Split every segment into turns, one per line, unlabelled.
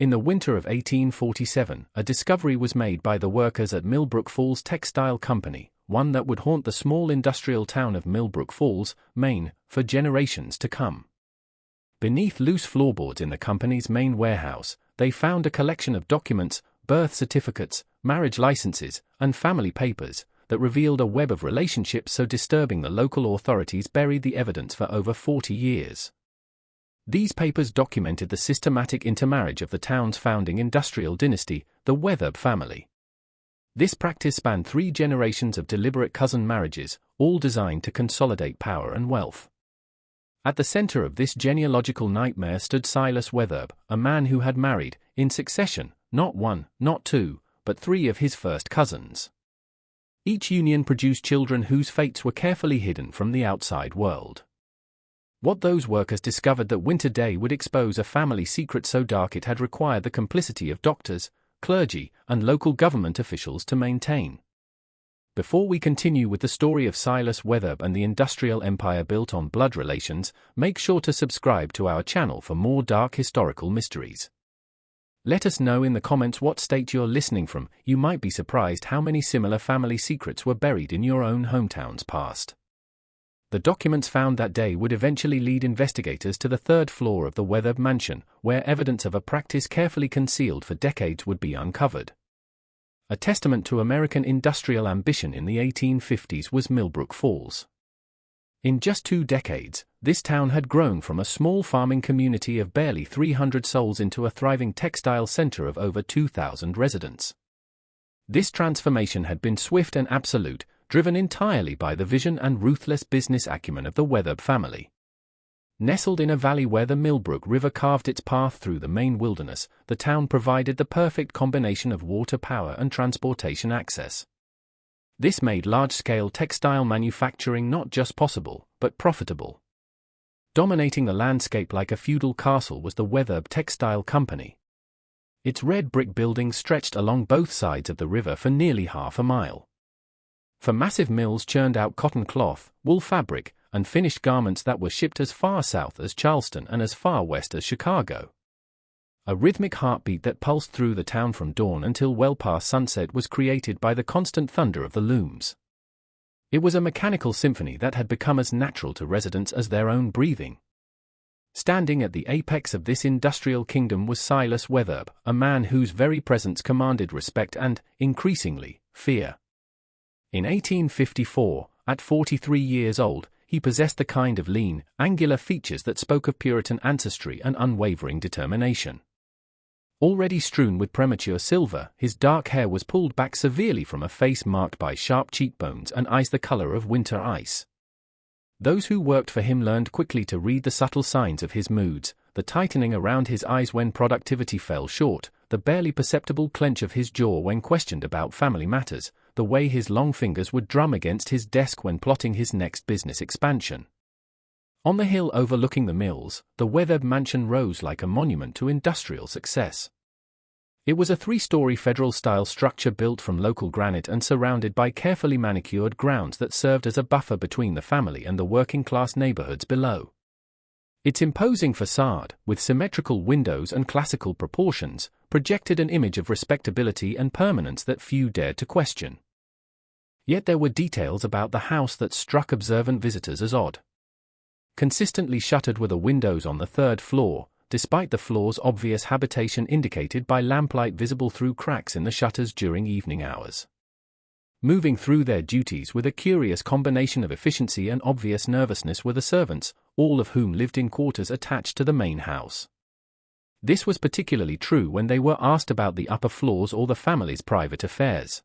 In the winter of 1847, a discovery was made by the workers at Milbrook Falls Textile Company, one that would haunt the small industrial town of Milbrook Falls, Maine, for generations to come. Beneath loose floorboards in the company's main warehouse, they found a collection of documents, birth certificates, marriage licenses, and family papers that revealed a web of relationships so disturbing the local authorities buried the evidence for over 40 years. These papers documented the systematic intermarriage of the town's founding industrial dynasty, the Weatherbe family. This practice spanned 3 generations of deliberate cousin marriages, all designed to consolidate power and wealth. At the center of this genealogical nightmare stood Silas Weatherbe, a man who had married, in succession, not 1, not 2, but 3 of his first cousins. Each union produced children whose fates were carefully hidden from the outside world. What those workers discovered that winter day would expose a family secret so dark it had required the complicity of doctors, clergy, and local government officials to maintain. Before we continue with the story of Silas Weatherbe and the industrial empire built on blood relations, make sure to subscribe to our channel for more dark historical mysteries. Let us know in the comments what state you're listening from. You might be surprised how many similar family secrets were buried in your own hometown's past. The documents found that day would eventually lead investigators to the 3rd floor of the Weatherbe mansion, where evidence of a practice carefully concealed for decades would be uncovered. A testament to American industrial ambition in the 1850s was Milbrook Falls. In just 2 decades, this town had grown from a small farming community of barely 300 souls into a thriving textile center of over 2,000 residents. This transformation had been swift and absolute, driven entirely by the vision and ruthless business acumen of the Weatherbe family. Nestled in a valley where the Milbrook River carved its path through the Maine wilderness, the town provided the perfect combination of water power and transportation access. This made large-scale textile manufacturing not just possible, but profitable. Dominating the landscape like a feudal castle was the Weatherbe Textile Company. Its red brick buildings stretched along both sides of the river for nearly half a mile. For massive mills churned out cotton cloth, wool fabric, and finished garments that were shipped as far south as Charleston and as far west as Chicago. A rhythmic heartbeat that pulsed through the town from dawn until well past sunset was created by the constant thunder of the looms. It was a mechanical symphony that had become as natural to residents as their own breathing. Standing at the apex of this industrial kingdom was Silas Weatherbe, a man whose very presence commanded respect and, increasingly, fear. In 1854, at 43 years old, he possessed the kind of lean, angular features that spoke of Puritan ancestry and unwavering determination. Already strewn with premature silver, his dark hair was pulled back severely from a face marked by sharp cheekbones and eyes the color of winter ice. Those who worked for him learned quickly to read the subtle signs of his moods, the tightening around his eyes when productivity fell short, the barely perceptible clench of his jaw when questioned about family matters, the way his long fingers would drum against his desk when plotting his next business expansion. On the hill overlooking the mills, the Weatherbe mansion rose like a monument to industrial success. It was a 3-story federal-style structure built from local granite and surrounded by carefully manicured grounds that served as a buffer between the family and the working-class neighborhoods below. Its imposing facade, with symmetrical windows and classical proportions, projected an image of respectability and permanence that few dared to question. Yet there were details about the house that struck observant visitors as odd. Consistently shuttered were the windows on the 3rd floor, despite the floor's obvious habitation indicated by lamplight visible through cracks in the shutters during evening hours. Moving through their duties with a curious combination of efficiency and obvious nervousness were the servants, all of whom lived in quarters attached to the main house. This was particularly true when they were asked about the upper floors or the family's private affairs.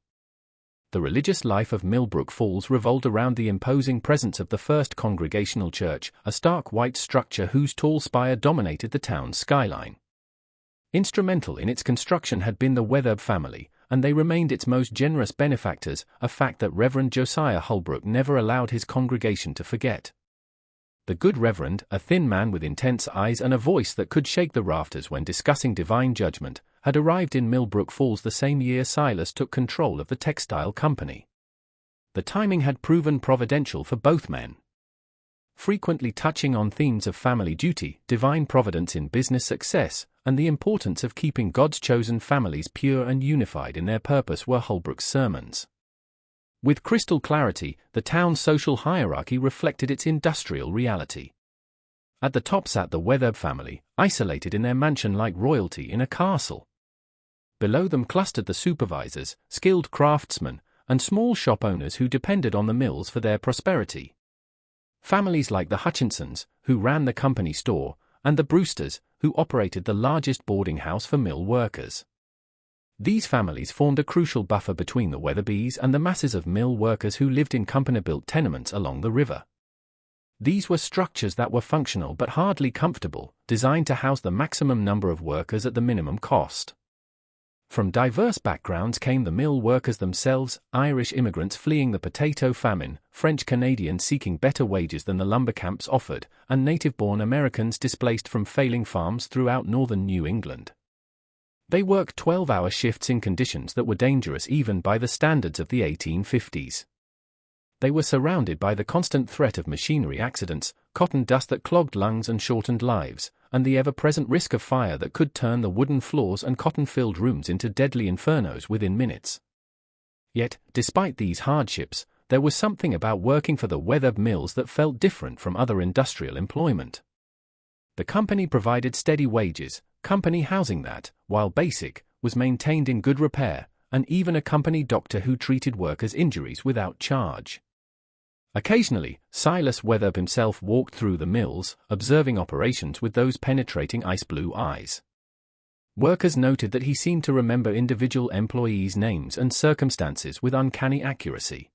The religious life of Milbrook Falls revolved around the imposing presence of the First Congregational Church, a stark white structure whose tall spire dominated the town's skyline. Instrumental in its construction had been the Weatherbe family, and they remained its most generous benefactors, a fact that Reverend Josiah Holbrook never allowed his congregation to forget. The good Reverend, a thin man with intense eyes and a voice that could shake the rafters when discussing divine judgment, had arrived in Milbrook Falls the same year Silas took control of the textile company. The timing had proven providential for both men. Frequently touching on themes of family duty, divine providence in business success, and the importance of keeping God's chosen families pure and unified in their purpose were Holbrook's sermons. With crystal clarity, the town's social hierarchy reflected its industrial reality. At the top sat the Weatherbe family, isolated in their mansion-like royalty in a castle. Below them clustered the supervisors, skilled craftsmen, and small shop owners who depended on the mills for their prosperity. Families like the Hutchinsons, who ran the company store, and the Brewsters, who operated the largest boarding house for mill workers. These families formed a crucial buffer between the Weatherbes and the masses of mill workers who lived in company-built tenements along the river. These were structures that were functional but hardly comfortable, designed to house the maximum number of workers at the minimum cost. From diverse backgrounds came the mill workers themselves, Irish immigrants fleeing the potato famine, French Canadians seeking better wages than the lumber camps offered, and native-born Americans displaced from failing farms throughout northern New England. They worked 12-hour shifts in conditions that were dangerous even by the standards of the 1850s. They were surrounded by the constant threat of machinery accidents, cotton dust that clogged lungs and shortened lives, and the ever-present risk of fire that could turn the wooden floors and cotton-filled rooms into deadly infernos within minutes. Yet, despite these hardships, there was something about working for the Weatherbe mills that felt different from other industrial employment. The company provided steady wages, company housing that, while basic, was maintained in good repair, and even a company doctor who treated workers' injuries without charge. Occasionally, Silas Weatherbe himself walked through the mills, observing operations with those penetrating ice-blue eyes. Workers noted that he seemed to remember individual employees' names and circumstances with uncanny accuracy.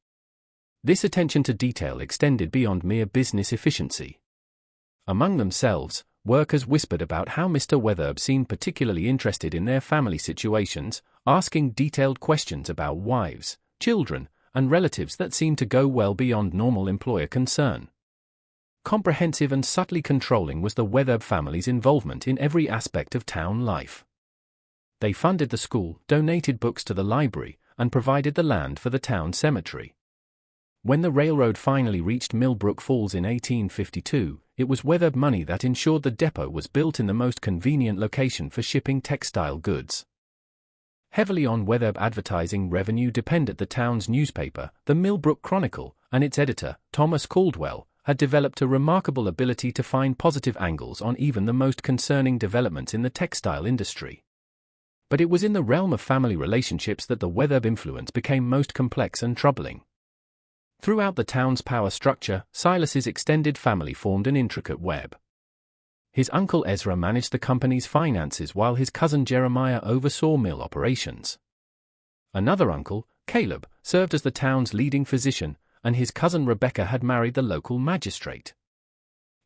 This attention to detail extended beyond mere business efficiency. Among themselves, workers whispered about how Mr. Weatherbe seemed particularly interested in their family situations, asking detailed questions about wives, children, and relatives that seemed to go well beyond normal employer concern. Comprehensive and subtly controlling was the Weatherbe family's involvement in every aspect of town life. They funded the school, donated books to the library, and provided the land for the town cemetery. When the railroad finally reached Milbrook Falls in 1852, it was Weatherbe money that ensured the depot was built in the most convenient location for shipping textile goods. Heavily on Weatherbe advertising revenue depended the town's newspaper, the Milbrook Chronicle, and its editor, Thomas Caldwell, had developed a remarkable ability to find positive angles on even the most concerning developments in the textile industry. But it was in the realm of family relationships that the Weatherbe influence became most complex and troubling. Throughout the town's power structure, Silas's extended family formed an intricate web. His uncle Ezra managed the company's finances while his cousin Jeremiah oversaw mill operations. Another uncle, Caleb, served as the town's leading physician, and his cousin Rebecca had married the local magistrate.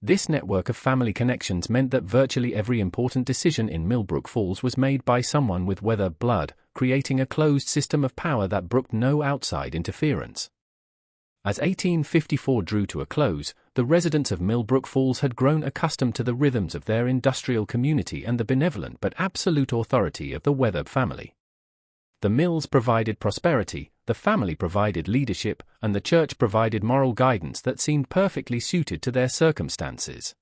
This network of family connections meant that virtually every important decision in Milbrook Falls was made by someone with Weatherbe blood, creating a closed system of power that brooked no outside interference. As 1854 drew to a close, the residents of Milbrook Falls had grown accustomed to the rhythms of their industrial community and the benevolent but absolute authority of the Weatherbe family. The mills provided prosperity, the family provided leadership, and the church provided moral guidance that seemed perfectly suited to their circumstances.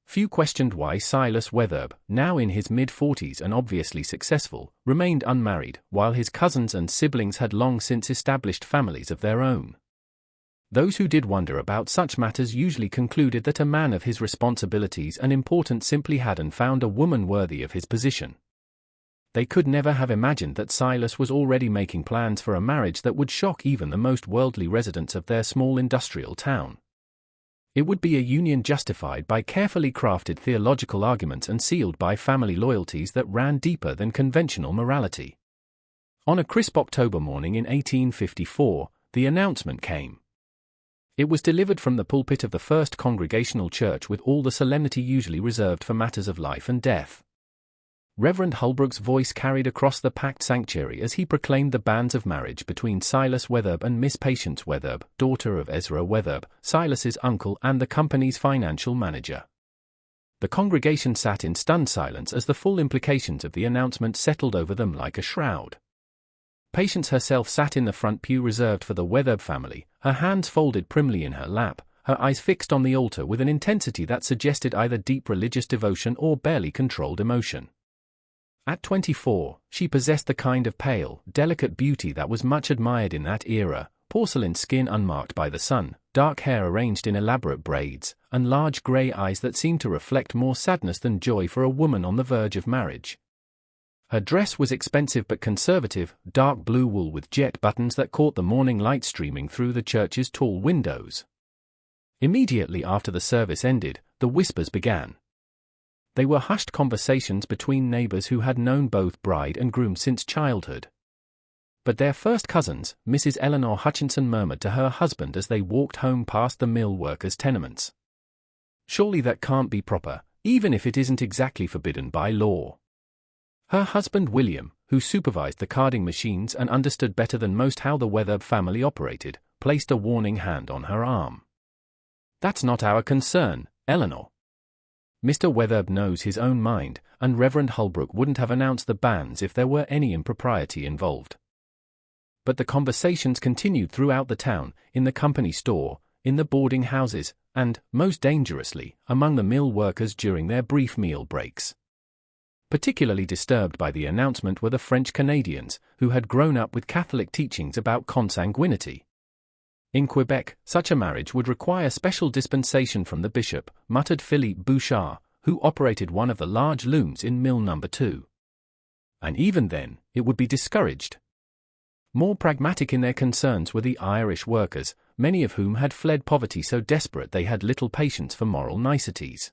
Few questioned why Silas Weatherbe, now in his mid-40s and obviously successful, remained unmarried, while his cousins and siblings had long since established families of their own. Those who did wonder about such matters usually concluded that a man of his responsibilities and importance simply hadn't found a woman worthy of his position. They could never have imagined that Silas was already making plans for a marriage that would shock even the most worldly residents of their small industrial town. It would be a union justified by carefully crafted theological arguments and sealed by family loyalties that ran deeper than conventional morality. On a crisp October morning in 1854, the announcement came. It was delivered from the pulpit of the First Congregational Church with all the solemnity usually reserved for matters of life and death. Reverend Holbrook's voice carried across the packed sanctuary as he proclaimed the banns of marriage between Silas Weatherbe and Miss Patience Weatherbe, daughter of Ezra Weatherbe, Silas's uncle and the company's financial manager. The congregation sat in stunned silence as the full implications of the announcement settled over them like a shroud. Patience herself sat in the front pew reserved for the Weatherbe family, her hands folded primly in her lap, her eyes fixed on the altar with an intensity that suggested either deep religious devotion or barely controlled emotion. At 24, she possessed the kind of pale, delicate beauty that was much admired in that era: porcelain skin unmarked by the sun, dark hair arranged in elaborate braids, and large grey eyes that seemed to reflect more sadness than joy for a woman on the verge of marriage. Her dress was expensive but conservative, dark blue wool with jet buttons that caught the morning light streaming through the church's tall windows. Immediately after the service ended, the whispers began. They were hushed conversations between neighbors who had known both bride and groom since childhood. But their first cousins, Mrs. Eleanor Hutchinson murmured to her husband as they walked home past the mill workers' tenements. "Surely that can't be proper, even if it isn't exactly forbidden by law." Her husband William, who supervised the carding machines and understood better than most how the Weatherbe family operated, placed a warning hand on her arm. "That's not our concern, Eleanor. Mr. Weatherbe knows his own mind, and Reverend Holbrook wouldn't have announced the bans if there were any impropriety involved." But the conversations continued throughout the town, in the company store, in the boarding houses, and, most dangerously, among the mill workers during their brief meal breaks. Particularly disturbed by the announcement were the French Canadians, who had grown up with Catholic teachings about consanguinity. In Quebec, such a marriage would require special dispensation from the bishop, muttered Philippe Bouchard, who operated one of the large looms in Mill No. 2. And even then, it would be discouraged. More pragmatic in their concerns were the Irish workers, many of whom had fled poverty so desperate they had little patience for moral niceties.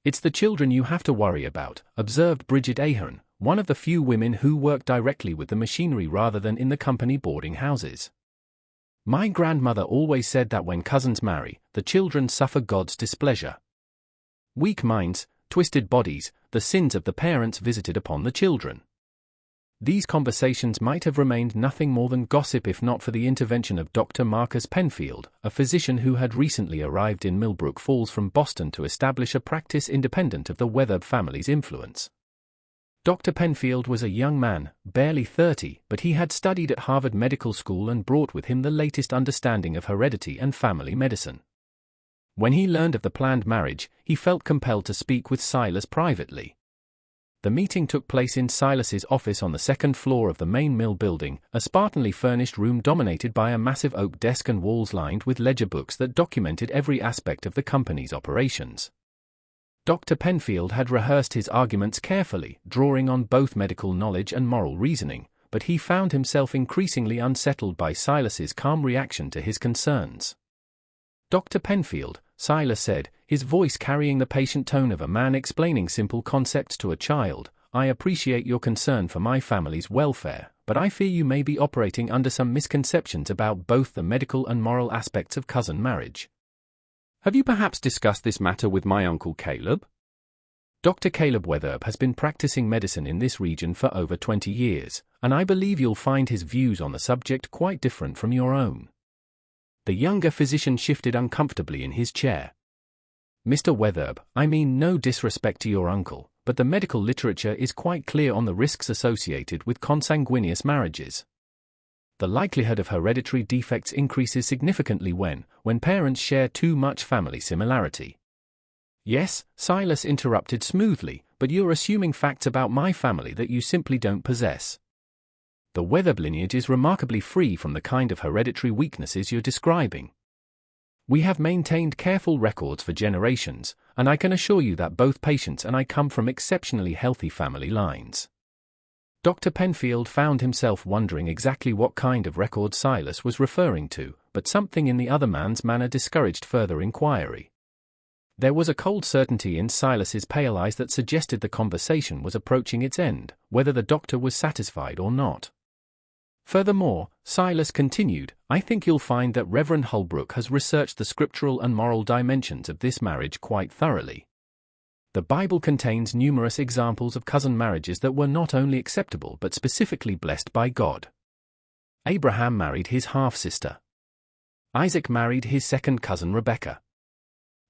"It's the children you have to worry about," observed Bridget Ahern, one of the few women who worked directly with the machinery rather than in the company boarding houses. "My grandmother always said that when cousins marry, the children suffer God's displeasure. Weak minds, twisted bodies, the sins of the parents visited upon the children." These conversations might have remained nothing more than gossip if not for the intervention of Dr. Marcus Penfield, a physician who had recently arrived in Milbrook Falls from Boston to establish a practice independent of the Weatherbe family's influence. Dr. Penfield was a young man, barely 30, but he had studied at Harvard Medical School and brought with him the latest understanding of heredity and family medicine. When he learned of the planned marriage, he felt compelled to speak with Silas privately. The meeting took place in Silas's office on the second floor of the Maine mill building, a spartanly furnished room dominated by a massive oak desk and walls lined with ledger books that documented every aspect of the company's operations. Dr. Penfield had rehearsed his arguments carefully, drawing on both medical knowledge and moral reasoning, but he found himself increasingly unsettled by Silas's calm reaction to his concerns. "Dr. Penfield," Silas said, his voice carrying the patient tone of a man explaining simple concepts to a child, "I appreciate your concern for my family's welfare, but I fear you may be operating under some misconceptions about both the medical and moral aspects of cousin marriage. Have you perhaps discussed this matter with my uncle Caleb? Dr. Caleb Weatherbe has been practicing medicine in this region for over 20 years, and I believe you'll find his views on the subject quite different from your own." The younger physician shifted uncomfortably in his chair. "Mr. Weatherbe, I mean no disrespect to your uncle, but the medical literature is quite clear on the risks associated with consanguineous marriages. The likelihood of hereditary defects increases significantly when parents share too much family similarity." "Yes," Silas interrupted smoothly, "but you're assuming facts about my family that you simply don't possess. The Weatherbe lineage is remarkably free from the kind of hereditary weaknesses you're describing. We have maintained careful records for generations, and I can assure you that both patients and I come from exceptionally healthy family lines." Dr. Penfield found himself wondering exactly what kind of record Silas was referring to, but something in the other man's manner discouraged further inquiry. There was a cold certainty in Silas's pale eyes that suggested the conversation was approaching its end, whether the doctor was satisfied or not. Furthermore, Silas continued, "I think you'll find that Reverend Holbrook has researched the scriptural and moral dimensions of this marriage quite thoroughly. The Bible contains numerous examples of cousin marriages that were not only acceptable but specifically blessed by God. Abraham married his half-sister. Isaac married his second cousin Rebekah.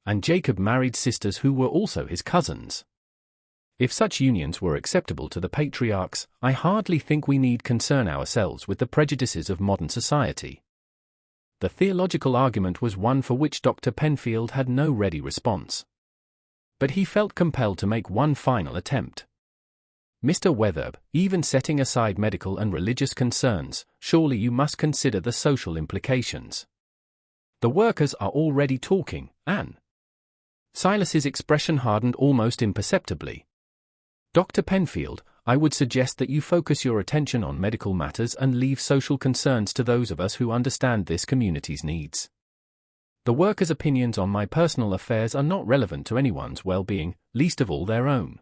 And Jacob married sisters who were also his cousins. If such unions were acceptable to the patriarchs, I hardly think we need concern ourselves with the prejudices of modern society." The theological argument was one for which Dr. Penfield had no ready response. But he felt compelled to make one final attempt. "Mr. Weatherbe, even setting aside medical and religious concerns, surely you must consider the social implications. The workers are already talking, Anne." Silas's expression hardened almost imperceptibly. "Dr. Penfield, I would suggest that you focus your attention on medical matters and leave social concerns to those of us who understand this community's needs. The workers' opinions on my personal affairs are not relevant to anyone's well-being, least of all their own.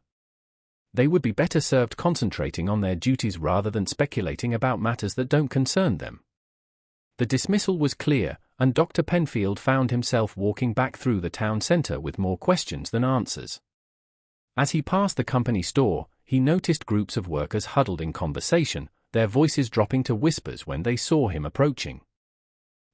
They would be better served concentrating on their duties rather than speculating about matters that don't concern them." The dismissal was clear, and Dr. Penfield found himself walking back through the town centre with more questions than answers. As he passed the company store, he noticed groups of workers huddled in conversation, their voices dropping to whispers when they saw him approaching.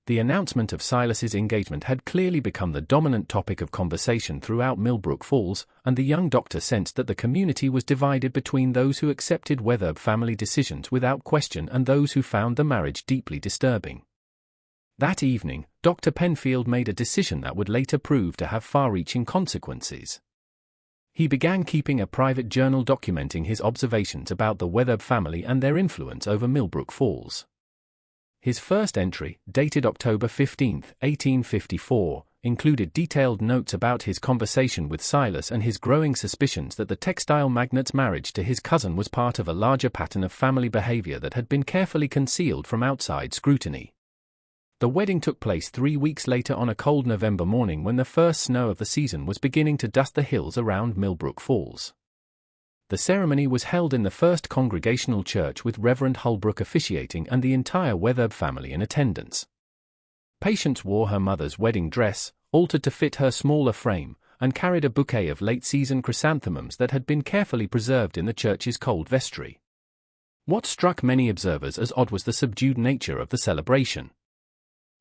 The announcement of Silas's engagement had clearly become the dominant topic of conversation throughout Milbrook Falls, and the young doctor sensed that the community was divided between those who accepted Weatherbe family decisions without question and those who found the marriage deeply disturbing. That evening, Dr. Penfield made a decision that would later prove to have far-reaching consequences. He began keeping a private journal documenting his observations about the Weatherbe family and their influence over Milbrook Falls. His first entry, dated October 15, 1854, included detailed notes about his conversation with Silas and his growing suspicions that the textile magnate's marriage to his cousin was part of a larger pattern of family behavior that had been carefully concealed from outside scrutiny. The wedding took place 3 weeks later on a cold November morning when the first snow of the season was beginning to dust the hills around Milbrook Falls. The ceremony was held in the First Congregational Church with Reverend Holbrook officiating and the entire Weatherbe family in attendance. Patience wore her mother's wedding dress, altered to fit her smaller frame, and carried a bouquet of late-season chrysanthemums that had been carefully preserved in the church's cold vestry. What struck many observers as odd was the subdued nature of the celebration.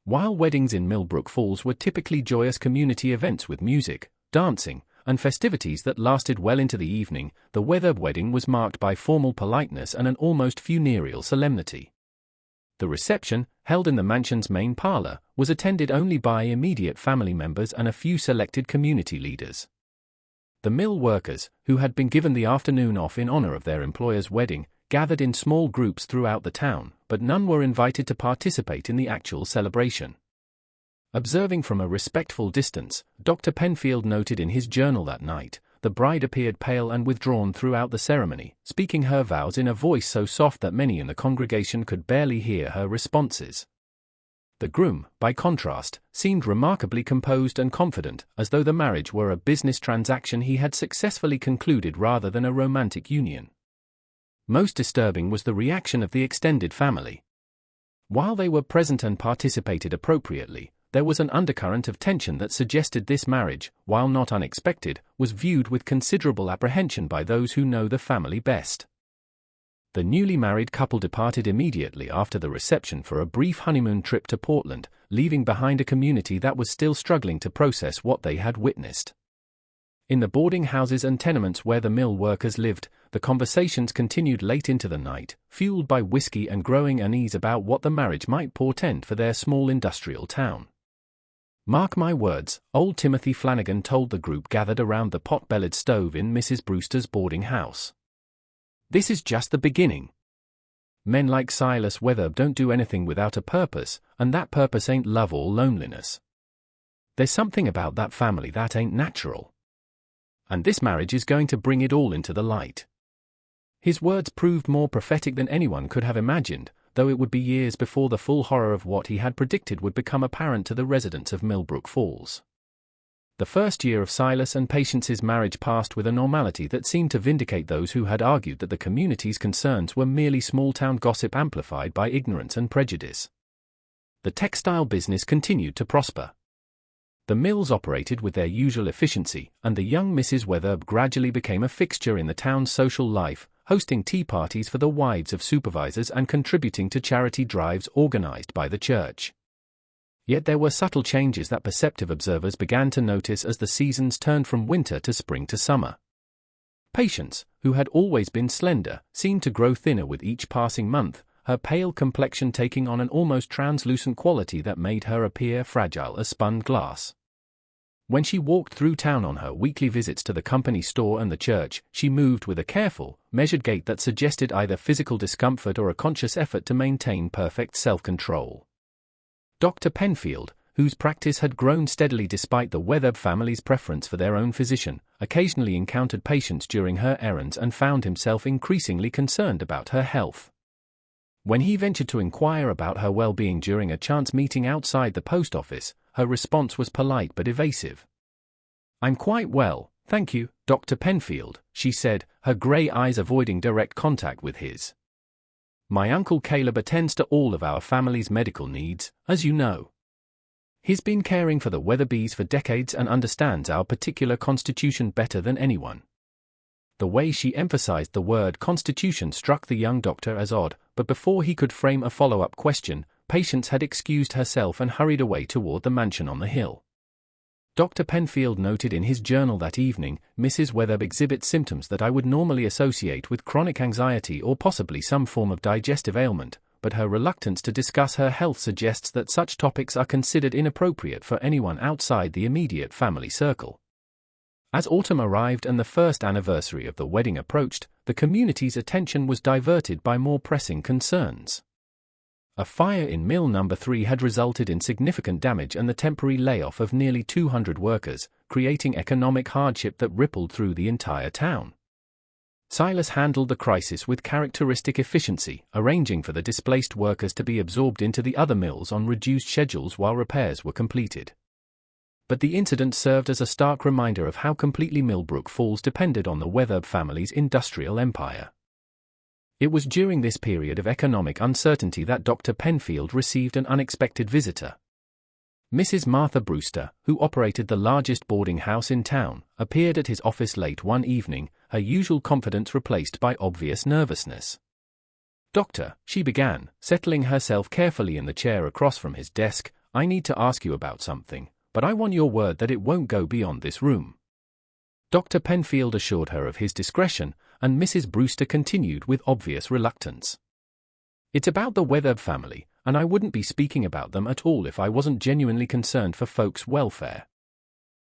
While weddings in Milbrook Falls were typically joyous community events with music, dancing, and festivities that lasted well into the evening, the Weatherbe wedding was marked by formal politeness and an almost funereal solemnity. The reception, held in the mansion's main parlor, was attended only by immediate family members and a few selected community leaders. The mill workers, who had been given the afternoon off in honor of their employer's wedding, gathered in small groups throughout the town, but none were invited to participate in the actual celebration. Observing from a respectful distance, Dr. Penfield noted in his journal that night, the bride appeared pale and withdrawn throughout the ceremony, speaking her vows in a voice so soft that many in the congregation could barely hear her responses. The groom, by contrast, seemed remarkably composed and confident, as though the marriage were a business transaction he had successfully concluded rather than a romantic union. Most disturbing was the reaction of the extended family. While they were present and participated appropriately, there was an undercurrent of tension that suggested this marriage, while not unexpected, was viewed with considerable apprehension by those who know the family best. The newly married couple departed immediately after the reception for a brief honeymoon trip to Portland, leaving behind a community that was still struggling to process what they had witnessed. In the boarding houses and tenements where the mill workers lived, the conversations continued late into the night, fueled by whiskey and growing unease about what the marriage might portend for their small industrial town. "Mark my words," old Timothy Flanagan told the group gathered around the pot-bellied stove in Mrs. Brewster's boarding house. "This is just the beginning. Men like Silas Weatherbe don't do anything without a purpose, and that purpose ain't love or loneliness. There's something about that family that ain't natural. And this marriage is going to bring it all into the light." His words proved more prophetic than anyone could have imagined, though it would be years before the full horror of what he had predicted would become apparent to the residents of Milbrook Falls. The first year of Silas and Patience's marriage passed with a normality that seemed to vindicate those who had argued that the community's concerns were merely small-town gossip amplified by ignorance and prejudice. The textile business continued to prosper. The mills operated with their usual efficiency, and the young Mrs. Weatherbe gradually became a fixture in the town's social life, hosting tea parties for the wives of supervisors and contributing to charity drives organized by the church. Yet there were subtle changes that perceptive observers began to notice as the seasons turned from winter to spring to summer. Patience, who had always been slender, seemed to grow thinner with each passing month, her pale complexion taking on an almost translucent quality that made her appear fragile as spun glass. When she walked through town on her weekly visits to the company store and the church, she moved with a careful, measured gait that suggested either physical discomfort or a conscious effort to maintain perfect self-control. Dr. Penfield, whose practice had grown steadily despite the Weatherbe family's preference for their own physician, occasionally encountered patients during her errands and found himself increasingly concerned about her health. When he ventured to inquire about her well-being during a chance meeting outside the post office, her response was polite but evasive. "I'm quite well, thank you, Dr. Penfield," she said, her grey eyes avoiding direct contact with his. "My Uncle Caleb attends to all of our family's medical needs, as you know. He's been caring for the Weatherbes for decades and understands our particular constitution better than anyone." The way she emphasized the word constitution struck the young doctor as odd, but before he could frame a follow-up question, Patience had excused herself and hurried away toward the mansion on the hill. Dr. Penfield noted in his journal that evening, "Mrs. Weatherbe exhibits symptoms that I would normally associate with chronic anxiety or possibly some form of digestive ailment, but her reluctance to discuss her health suggests that such topics are considered inappropriate for anyone outside the immediate family circle." As autumn arrived and the first anniversary of the wedding approached, the community's attention was diverted by more pressing concerns. A fire in Mill No. 3 had resulted in significant damage and the temporary layoff of nearly 200 workers, creating economic hardship that rippled through the entire town. Silas handled the crisis with characteristic efficiency, arranging for the displaced workers to be absorbed into the other mills on reduced schedules while repairs were completed. But the incident served as a stark reminder of how completely Milbrook Falls depended on the Weatherbe family's industrial empire. It was during this period of economic uncertainty that Dr. Penfield received an unexpected visitor. Mrs. Martha Brewster, who operated the largest boarding house in town, appeared at his office late one evening, her usual confidence replaced by obvious nervousness. "Doctor," she began, settling herself carefully in the chair across from his desk, "I need to ask you about something, but I want your word that it won't go beyond this room." Dr. Penfield assured her of his discretion, and Mrs. Brewster continued with obvious reluctance. "It's about the Weatherbe family, and I wouldn't be speaking about them at all if I wasn't genuinely concerned for folks' welfare.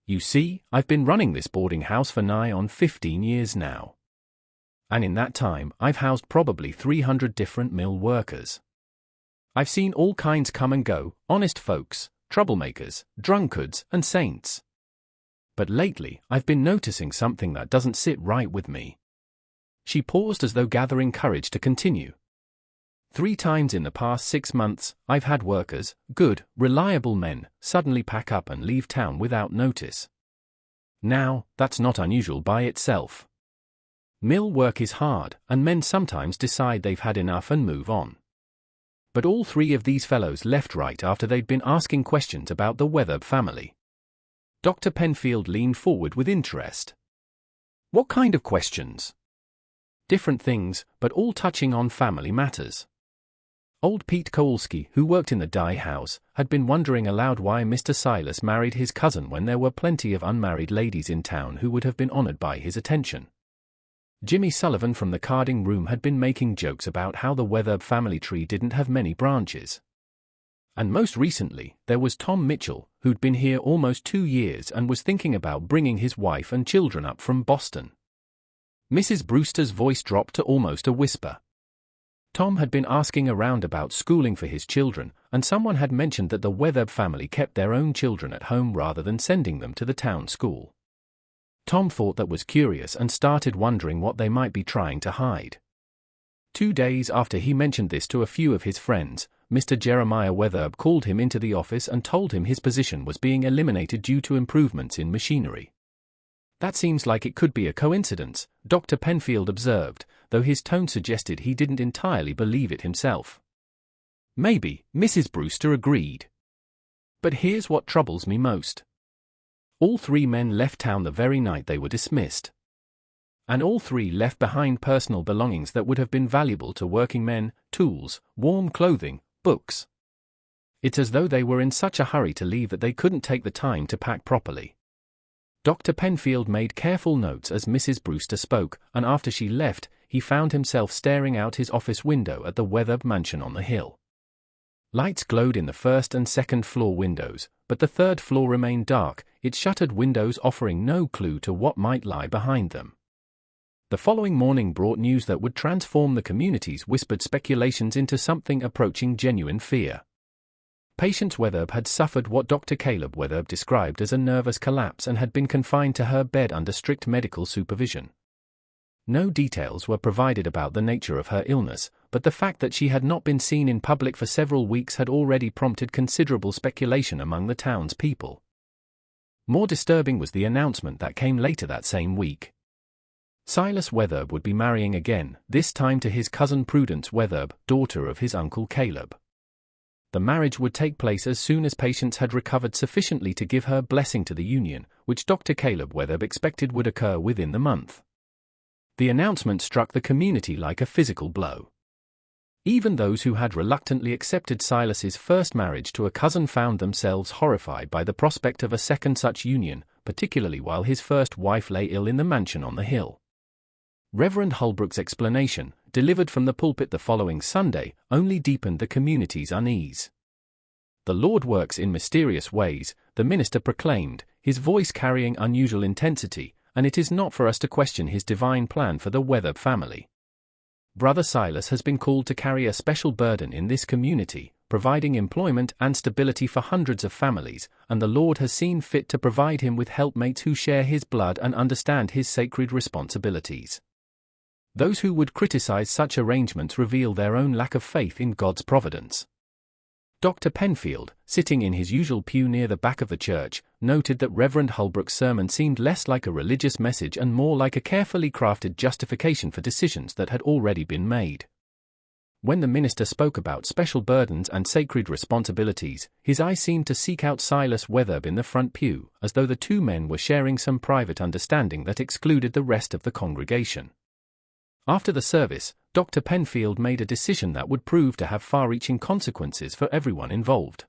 You see, I've been running this boarding house for nigh on 15 years now. And in that time, I've housed probably 300 different mill workers. I've seen all kinds come and go, honest folks, troublemakers, drunkards, and saints. But lately, I've been noticing something that doesn't sit right with me." She paused as though gathering courage to continue. 3 times in the past 6 months, I've had workers, good, reliable men, suddenly pack up and leave town without notice. Now, that's not unusual by itself. Mill work is hard, and men sometimes decide they've had enough and move on. But all 3 of these fellows left right after they'd been asking questions about the Weatherbe family. Dr. Penfield leaned forward with interest. "What kind of questions?" "Different things, but all touching on family matters. Old Pete Kowalski, who worked in the dye house, had been wondering aloud why Mr. Silas married his cousin when there were plenty of unmarried ladies in town who would have been honored by his attention. Jimmy Sullivan from the carding room had been making jokes about how the Weatherbe family tree didn't have many branches. And most recently, there was Tom Mitchell, who'd been here almost 2 years and was thinking about bringing his wife and children up from Boston." Mrs. Brewster's voice dropped to almost a whisper. Tom had been asking around about schooling for his children, and someone had mentioned that the Weatherbe family kept their own children at home rather than sending them to the town school. Tom thought that was curious and started wondering what they might be trying to hide. 2 days after he mentioned this to a few of his friends, Mr. Jeremiah Weatherbe called him into the office and told him his position was being eliminated due to improvements in machinery. "That seems like it could be a coincidence," Dr. Penfield observed, though his tone suggested he didn't entirely believe it himself. "Maybe," Mrs. Brewster agreed. "But here's what troubles me most. All 3 men left town the very night they were dismissed. And all 3 left behind personal belongings that would have been valuable to working men, tools, warm clothing, books. It's as though they were in such a hurry to leave that they couldn't take the time to pack properly." Dr. Penfield made careful notes as Mrs. Brewster spoke, and after she left, he found himself staring out his office window at the Weatherbe mansion on the hill. Lights glowed in the first and second floor windows, but the third floor remained dark, its shuttered windows offering no clue to what might lie behind them. The following morning brought news that would transform the community's whispered speculations into something approaching genuine fear. Patience Weatherbe had suffered what Dr. Caleb Weatherbe described as a nervous collapse and had been confined to her bed under strict medical supervision. No details were provided about the nature of her illness, but the fact that she had not been seen in public for several weeks had already prompted considerable speculation among the town's people. More disturbing was the announcement that came later that same week. Silas Weatherbe would be marrying again, this time to his cousin Prudence Weatherbe, daughter of his uncle Caleb. The marriage would take place as soon as Patience had recovered sufficiently to give her blessing to the union, which Dr. Caleb Weatherbe expected would occur within the month. The announcement struck the community like a physical blow. Even those who had reluctantly accepted Silas's first marriage to a cousin found themselves horrified by the prospect of a second such union, particularly while his first wife lay ill in the mansion on the hill. Reverend Holbrook's explanation, delivered from the pulpit the following Sunday, only deepened the community's unease. "The Lord works in mysterious ways," the minister proclaimed, his voice carrying unusual intensity, "and it is not for us to question his divine plan for the Weatherbe family. Brother Silas has been called to carry a special burden in this community, providing employment and stability for hundreds of families, and the Lord has seen fit to provide him with helpmates who share his blood and understand his sacred responsibilities." Those who would criticize such arrangements reveal their own lack of faith in God's providence. Dr. Penfield, sitting in his usual pew near the back of the church, noted that Reverend Holbrook's sermon seemed less like a religious message and more like a carefully crafted justification for decisions that had already been made. When the minister spoke about special burdens and sacred responsibilities, his eye seemed to seek out Silas Weatherbe in the front pew, as though the two men were sharing some private understanding that excluded the rest of the congregation. After the service, Dr. Penfield made a decision that would prove to have far-reaching consequences for everyone involved.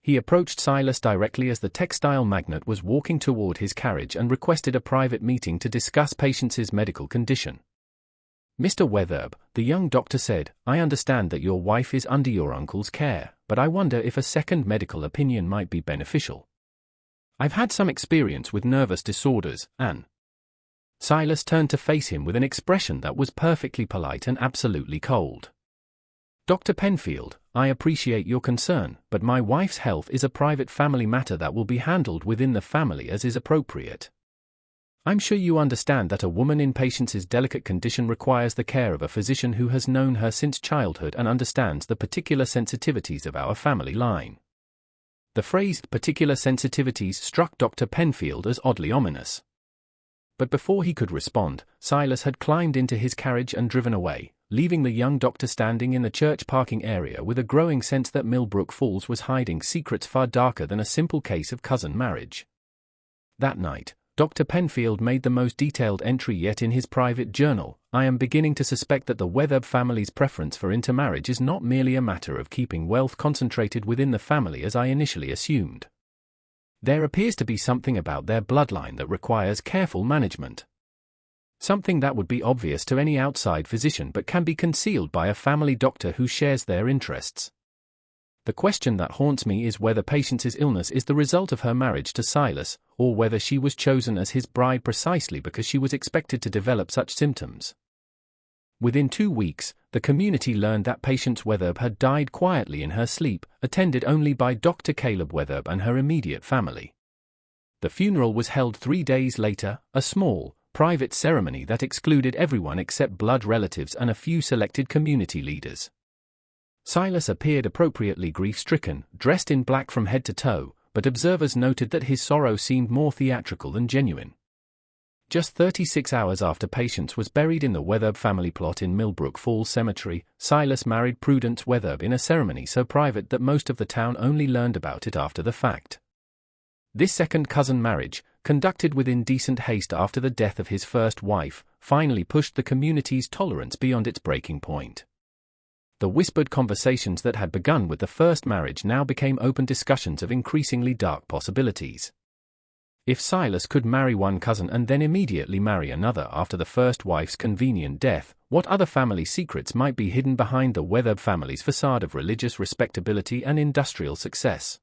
He approached Silas directly as the textile magnate was walking toward his carriage and requested a private meeting to discuss Patience's medical condition. "Mr. Weatherbe," the young doctor said, "I understand that your wife is under your uncle's care, but I wonder if a second medical opinion might be beneficial. I've had some experience with nervous disorders, and—" Silas turned to face him with an expression that was perfectly polite and absolutely cold. "Dr. Penfield, I appreciate your concern, but my wife's health is a private family matter that will be handled within the family as is appropriate. I'm sure you understand that a woman in Patience's delicate condition requires the care of a physician who has known her since childhood and understands the particular sensitivities of our family line." The phrase "particular sensitivities" struck Dr. Penfield as oddly ominous. But before he could respond, Silas had climbed into his carriage and driven away, leaving the young doctor standing in the church parking area with a growing sense that Milbrook Falls was hiding secrets far darker than a simple case of cousin marriage. That night, Dr. Penfield made the most detailed entry yet in his private journal. "I am beginning to suspect that the Weatherbe family's preference for intermarriage is not merely a matter of keeping wealth concentrated within the family as I initially assumed. There appears to be something about their bloodline that requires careful management. Something that would be obvious to any outside physician but can be concealed by a family doctor who shares their interests. The question that haunts me is whether Patience's illness is the result of her marriage to Silas, or whether she was chosen as his bride precisely because she was expected to develop such symptoms." Within 2 weeks, the community learned that Patience Weatherbe had died quietly in her sleep, attended only by Dr. Caleb Weatherbe and her immediate family. The funeral was held 3 days later, a small, private ceremony that excluded everyone except blood relatives and a few selected community leaders. Silas appeared appropriately grief-stricken, dressed in black from head to toe, but observers noted that his sorrow seemed more theatrical than genuine. Just 36 hours after Patience was buried in the Weatherbe family plot in Milbrook Falls Cemetery, Silas married Prudence Weatherbe in a ceremony so private that most of the town only learned about it after the fact. This second cousin marriage, conducted with indecent haste after the death of his first wife, finally pushed the community's tolerance beyond its breaking point. The whispered conversations that had begun with the first marriage now became open discussions of increasingly dark possibilities. If Silas could marry one cousin and then immediately marry another after the first wife's convenient death, what other family secrets might be hidden behind the Weatherbe family's facade of religious respectability and industrial success?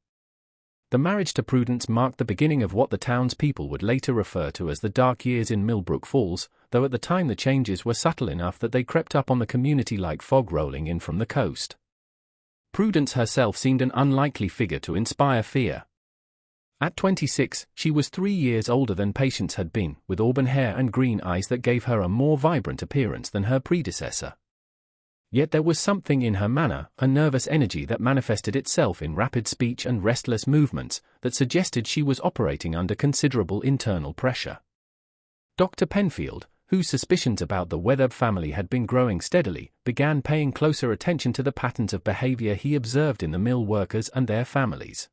The marriage to Prudence marked the beginning of what the townspeople would later refer to as the dark years in Milbrook Falls, though at the time the changes were subtle enough that they crept up on the community like fog rolling in from the coast. Prudence herself seemed an unlikely figure to inspire fear. At 26, she was 3 years older than Patience had been, with auburn hair and green eyes that gave her a more vibrant appearance than her predecessor. Yet there was something in her manner, a nervous energy that manifested itself in rapid speech and restless movements, that suggested she was operating under considerable internal pressure. Dr. Penfield, whose suspicions about the Weatherbe family had been growing steadily, began paying closer attention to the patterns of behavior he observed in the mill workers and their families.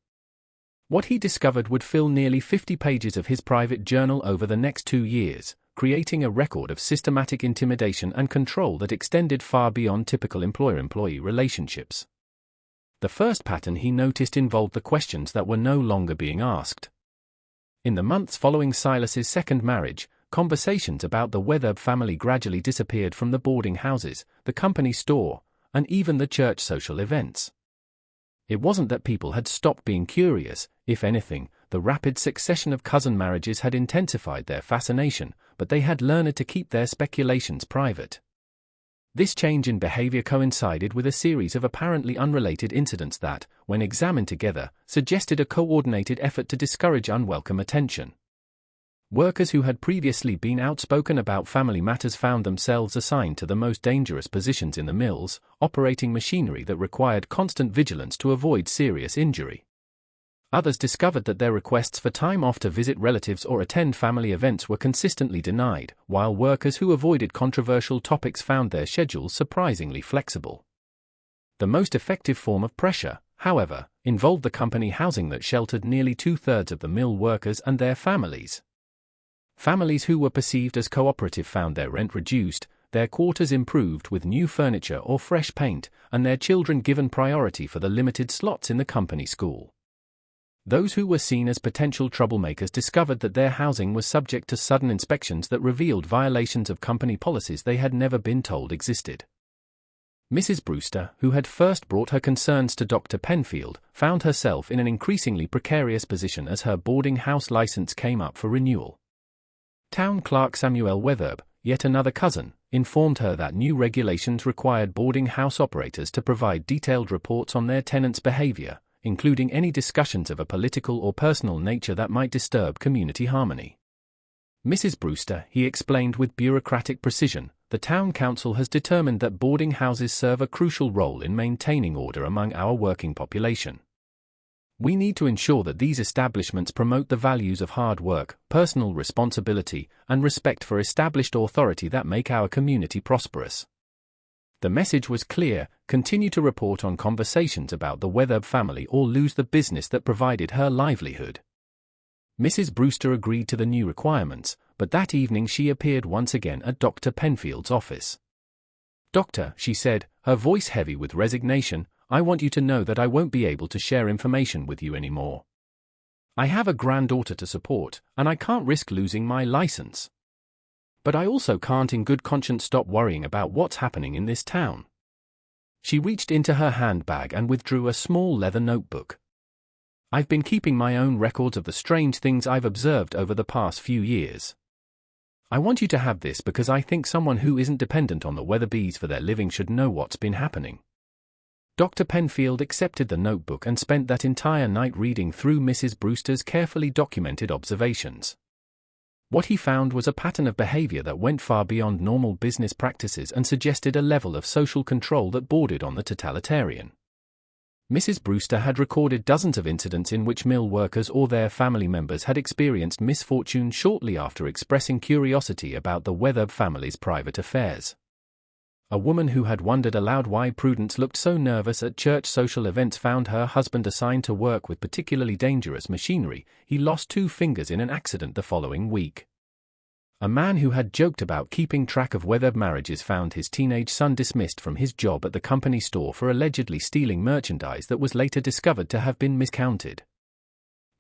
What he discovered would fill nearly 50 pages of his private journal over the next 2 years, creating a record of systematic intimidation and control that extended far beyond typical employer-employee relationships. The first pattern he noticed involved the questions that were no longer being asked. In the months following Silas's second marriage, conversations about the Weatherbe family gradually disappeared from the boarding houses, the company store, and even the church social events. It wasn't that people had stopped being curious. If anything, the rapid succession of cousin marriages had intensified their fascination, but they had learned to keep their speculations private. This change in behavior coincided with a series of apparently unrelated incidents that, when examined together, suggested a coordinated effort to discourage unwelcome attention. Workers who had previously been outspoken about family matters found themselves assigned to the most dangerous positions in the mills, operating machinery that required constant vigilance to avoid serious injury. Others discovered that their requests for time off to visit relatives or attend family events were consistently denied, while workers who avoided controversial topics found their schedules surprisingly flexible. The most effective form of pressure, however, involved the company housing that sheltered nearly 2/3 of the mill workers and their families. Families who were perceived as cooperative found their rent reduced, their quarters improved with new furniture or fresh paint, and their children given priority for the limited slots in the company school. Those who were seen as potential troublemakers discovered that their housing was subject to sudden inspections that revealed violations of company policies they had never been told existed. Mrs. Brewster, who had first brought her concerns to Dr. Penfield, found herself in an increasingly precarious position as her boarding house license came up for renewal. Town clerk Samuel Weatherbe, yet another cousin, informed her that new regulations required boarding house operators to provide detailed reports on their tenants' behavior, including any discussions of a political or personal nature that might disturb community harmony. Mrs. Brewster, he explained with bureaucratic precision, the town council has determined that boarding houses serve a crucial role in maintaining order among our working population. We need to ensure that these establishments promote the values of hard work, personal responsibility, and respect for established authority that make our community prosperous. The message was clear: continue to report on conversations about the Weatherbe family or lose the business that provided her livelihood. Mrs. Brewster agreed to the new requirements, but that evening she appeared once again at Dr. Penfield's office. "Doctor," she said, her voice heavy with resignation, "I want you to know that I won't be able to share information with you anymore. I have a granddaughter to support, and I can't risk losing my license. But I also can't in good conscience stop worrying about what's happening in this town." She reached into her handbag and withdrew a small leather notebook. "I've been keeping my own records of the strange things I've observed over the past few years. I want you to have this because I think someone who isn't dependent on the Weatherbes for their living should know what's been happening." Dr. Penfield accepted the notebook and spent that entire night reading through Mrs. Brewster's carefully documented observations. What he found was a pattern of behavior that went far beyond normal business practices and suggested a level of social control that bordered on the totalitarian. Mrs. Brewster had recorded dozens of incidents in which mill workers or their family members had experienced misfortune shortly after expressing curiosity about the Weatherbe family's private affairs. A woman who had wondered aloud why Prudence looked so nervous at church social events found her husband assigned to work with particularly dangerous machinery. He lost 2 fingers in an accident the following week. A man who had joked about keeping track of Weatherbe marriages found his teenage son dismissed from his job at the company store for allegedly stealing merchandise that was later discovered to have been miscounted.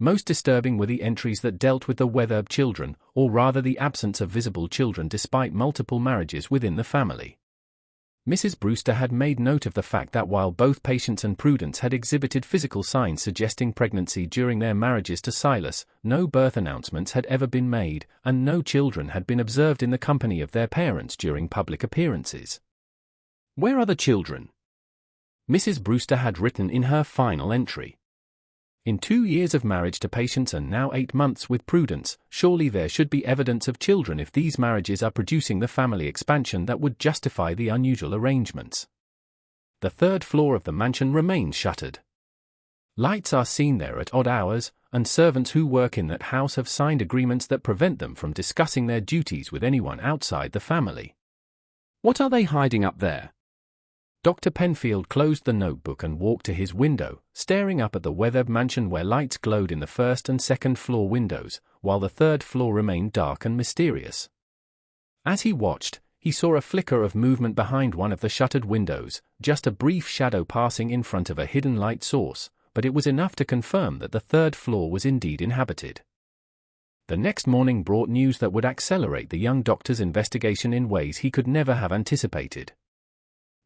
Most disturbing were the entries that dealt with the Weatherbe children, or rather the absence of visible children despite multiple marriages within the family. Mrs. Brewster had made note of the fact that while both Patience and Prudence had exhibited physical signs suggesting pregnancy during their marriages to Silas, no birth announcements had ever been made, and no children had been observed in the company of their parents during public appearances. "Where are the children?" Mrs. Brewster had written in her final entry. "In 2 years of marriage to Patience and now 8 months with Prudence, surely there should be evidence of children if these marriages are producing the family expansion that would justify the unusual arrangements. The 3rd floor of the mansion remains shuttered. Lights are seen there at odd hours, and servants who work in that house have signed agreements that prevent them from discussing their duties with anyone outside the family. What are they hiding up there?" Dr. Penfield closed the notebook and walked to his window, staring up at the Weatherbe mansion where lights glowed in the 1st and 2nd floor windows, while the 3rd floor remained dark and mysterious. As he watched, he saw a flicker of movement behind one of the shuttered windows, just a brief shadow passing in front of a hidden light source, but it was enough to confirm that the 3rd floor was indeed inhabited. The next morning brought news that would accelerate the young doctor's investigation in ways he could never have anticipated.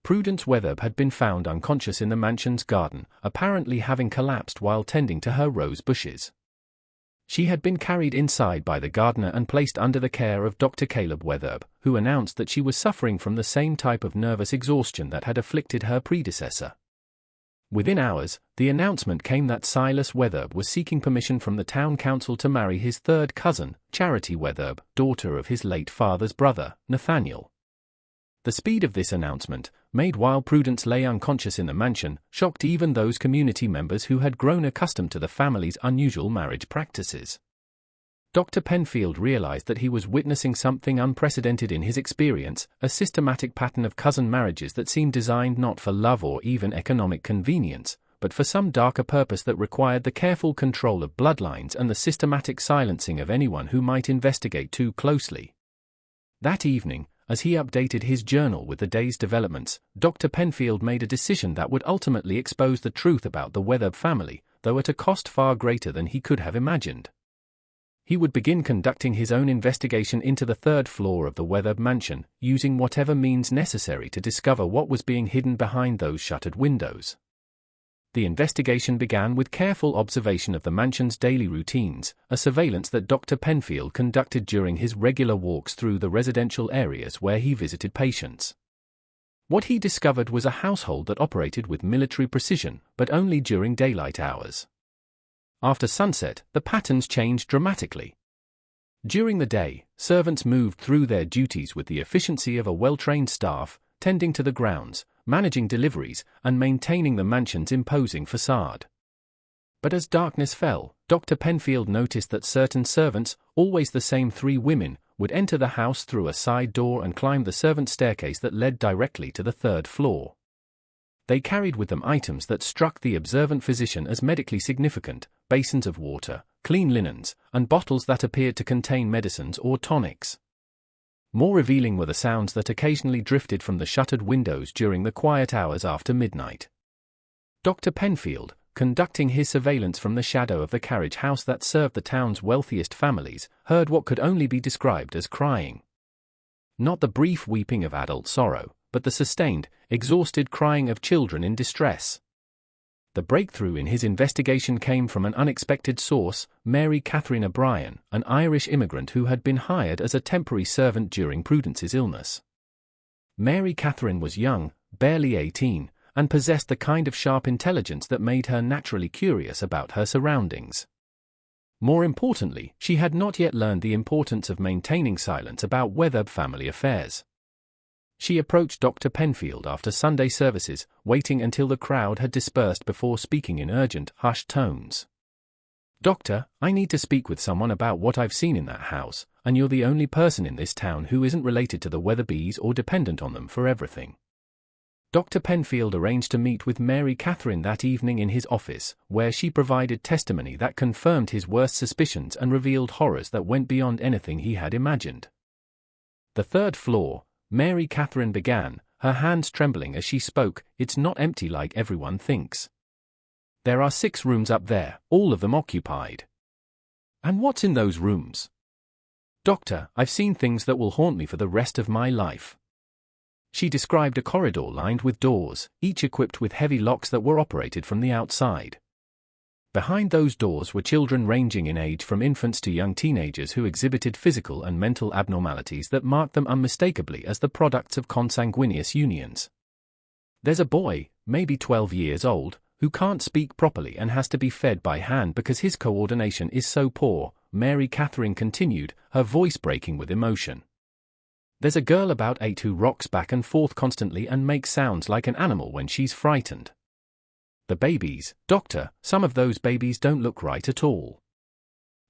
Prudence Weatherbe had been found unconscious in the mansion's garden, apparently having collapsed while tending to her rose bushes. She had been carried inside by the gardener and placed under the care of Dr. Caleb Weatherbe, who announced that she was suffering from the same type of nervous exhaustion that had afflicted her predecessor. Within hours, the announcement came that Silas Weatherbe was seeking permission from the town council to marry his 3rd cousin, Charity Weatherbe, daughter of his late father's brother, Nathaniel. The speed of this announcement, made while Prudence lay unconscious in the mansion, shocked even those community members who had grown accustomed to the family's unusual marriage practices. Dr. Penfield realized that he was witnessing something unprecedented in his experience, a systematic pattern of cousin marriages that seemed designed not for love or even economic convenience, but for some darker purpose that required the careful control of bloodlines and the systematic silencing of anyone who might investigate too closely. That evening, as he updated his journal with the day's developments, Dr. Penfield made a decision that would ultimately expose the truth about the Weatherbe family, though at a cost far greater than he could have imagined. He would begin conducting his own investigation into the 3rd floor of the Weatherbe mansion, using whatever means necessary to discover what was being hidden behind those shuttered windows. The investigation began with careful observation of the mansion's daily routines, a surveillance that Dr. Penfield conducted during his regular walks through the residential areas where he visited patients. What he discovered was a household that operated with military precision, but only during daylight hours. After sunset, the patterns changed dramatically. During the day, servants moved through their duties with the efficiency of a well-trained staff, tending to the grounds, managing deliveries, and maintaining the mansion's imposing facade. But as darkness fell, Dr. Penfield noticed that certain servants, always the same 3 women, would enter the house through a side door and climb the servant staircase that led directly to the 3rd floor. They carried with them items that struck the observant physician as medically significant: basins of water, clean linens, and bottles that appeared to contain medicines or tonics. More revealing were the sounds that occasionally drifted from the shuttered windows during the quiet hours after midnight. Dr. Penfield, conducting his surveillance from the shadow of the carriage house that served the town's wealthiest families, heard what could only be described as crying. Not the brief weeping of adult sorrow, but the sustained, exhausted crying of children in distress. The breakthrough in his investigation came from an unexpected source: Mary Catherine O'Brien, an Irish immigrant who had been hired as a temporary servant during Prudence's illness. Mary Catherine was young, barely 18, and possessed the kind of sharp intelligence that made her naturally curious about her surroundings. More importantly, she had not yet learned the importance of maintaining silence about Weatherbe family affairs. She approached Dr. Penfield after Sunday services, waiting until the crowd had dispersed before speaking in urgent, hushed tones. "Doctor, I need to speak with someone about what I've seen in that house, and you're the only person in this town who isn't related to the Weatherbes or dependent on them for everything." Dr. Penfield arranged to meet with Mary Catherine that evening in his office, where she provided testimony that confirmed his worst suspicions and revealed horrors that went beyond anything he had imagined. "The 3rd floor," Mary Catherine began, her hands trembling as she spoke, "it's not empty like everyone thinks. There are 6 rooms up there, all of them occupied. And what's in those rooms? Doctor, I've seen things that will haunt me for the rest of my life. She described a corridor lined with doors, each equipped with heavy locks that were operated from the outside. Behind those doors were children ranging in age from infants to young teenagers who exhibited physical and mental abnormalities that marked them unmistakably as the products of consanguineous unions. There's a boy, maybe 12 years old, who can't speak properly and has to be fed by hand because his coordination is so poor, Mary Catherine continued, her voice breaking with emotion. There's a girl about 8 who rocks back and forth constantly and makes sounds like an animal when she's frightened. The babies, doctor, some of those babies don't look right at all.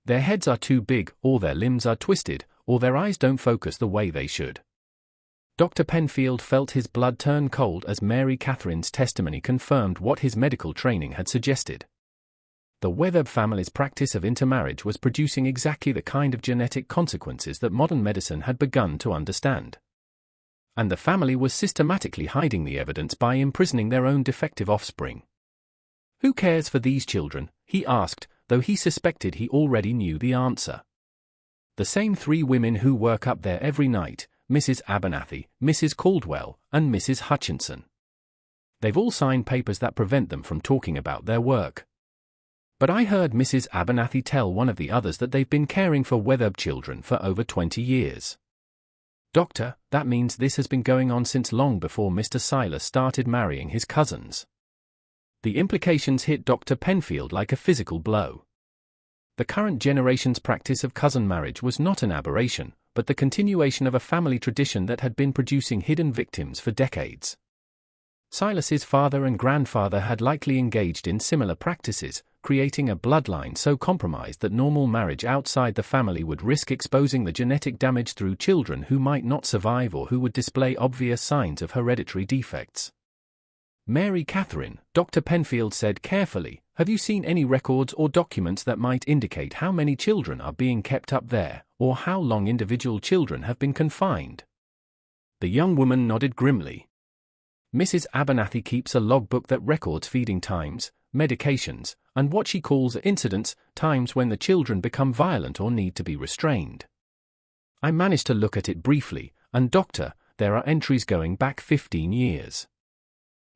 Their heads are too big, or their limbs are twisted, or their eyes don't focus the way they should. Dr. Penfield felt his blood turn cold as Mary Catherine's testimony confirmed what his medical training had suggested. The Weatherbe family's practice of intermarriage was producing exactly the kind of genetic consequences that modern medicine had begun to understand. And the family was systematically hiding the evidence by imprisoning their own defective offspring. Who cares for these children? He asked, though he suspected he already knew the answer. The same 3 women who work up there every night, Mrs. Abernathy, Mrs. Caldwell, and Mrs. Hutchinson. They've all signed papers that prevent them from talking about their work. But I heard Mrs. Abernathy tell one of the others that they've been caring for Weatherbe children for over 20 years. Doctor, that means this has been going on since long before Mr. Silas started marrying his cousins. The implications hit Dr. Penfield like a physical blow. The current generation's practice of cousin marriage was not an aberration, but the continuation of a family tradition that had been producing hidden victims for decades. Silas's father and grandfather had likely engaged in similar practices, creating a bloodline so compromised that normal marriage outside the family would risk exposing the genetic damage through children who might not survive or who would display obvious signs of hereditary defects. Mary Catherine, Dr. Penfield said carefully, have you seen any records or documents that might indicate how many children are being kept up there, or how long individual children have been confined? The young woman nodded grimly. Mrs. Abernathy keeps a logbook that records feeding times, medications, and what she calls incidents, times when the children become violent or need to be restrained. I managed to look at it briefly, and doctor, there are entries going back 15 years.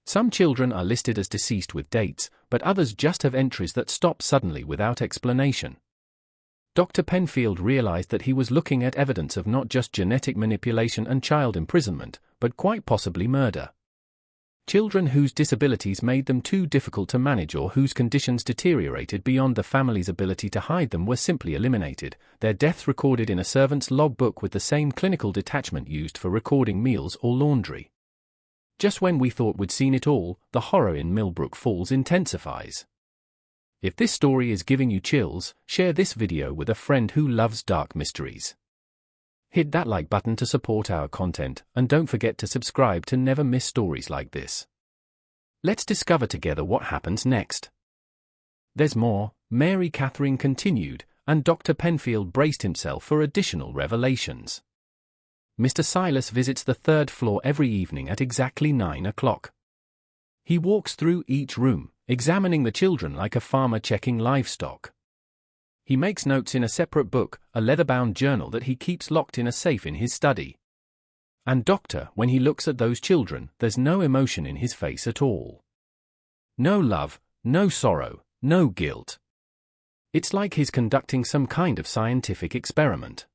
Some children are listed as deceased with dates, but others just have entries that stop suddenly without explanation. Dr. Penfield realized that he was looking at evidence of not just genetic manipulation and child imprisonment, but quite possibly murder. Children whose disabilities made them too difficult to manage or whose conditions deteriorated beyond the family's ability to hide them were simply eliminated, their deaths recorded in a servant's logbook with the same clinical detachment used for recording meals or laundry. Just when we thought we'd seen it all, the horror in Milbrook Falls intensifies. If this story is giving you chills, share this video with a friend who loves dark mysteries. Hit that like button to support our content, and don't forget to subscribe to never miss stories like this. Let's discover together what happens next. There's more, Mary Catherine continued, and Dr. Penfield braced himself for additional revelations. Mr. Silas visits the 3rd floor every evening at exactly 9 o'clock. He walks through each room, examining the children like a farmer checking livestock. He makes notes in a separate book, a leather-bound journal that he keeps locked in a safe in his study. And doctor, when he looks at those children, there's no emotion in his face at all. No love, no sorrow, no guilt. It's like he's conducting some kind of scientific experiment.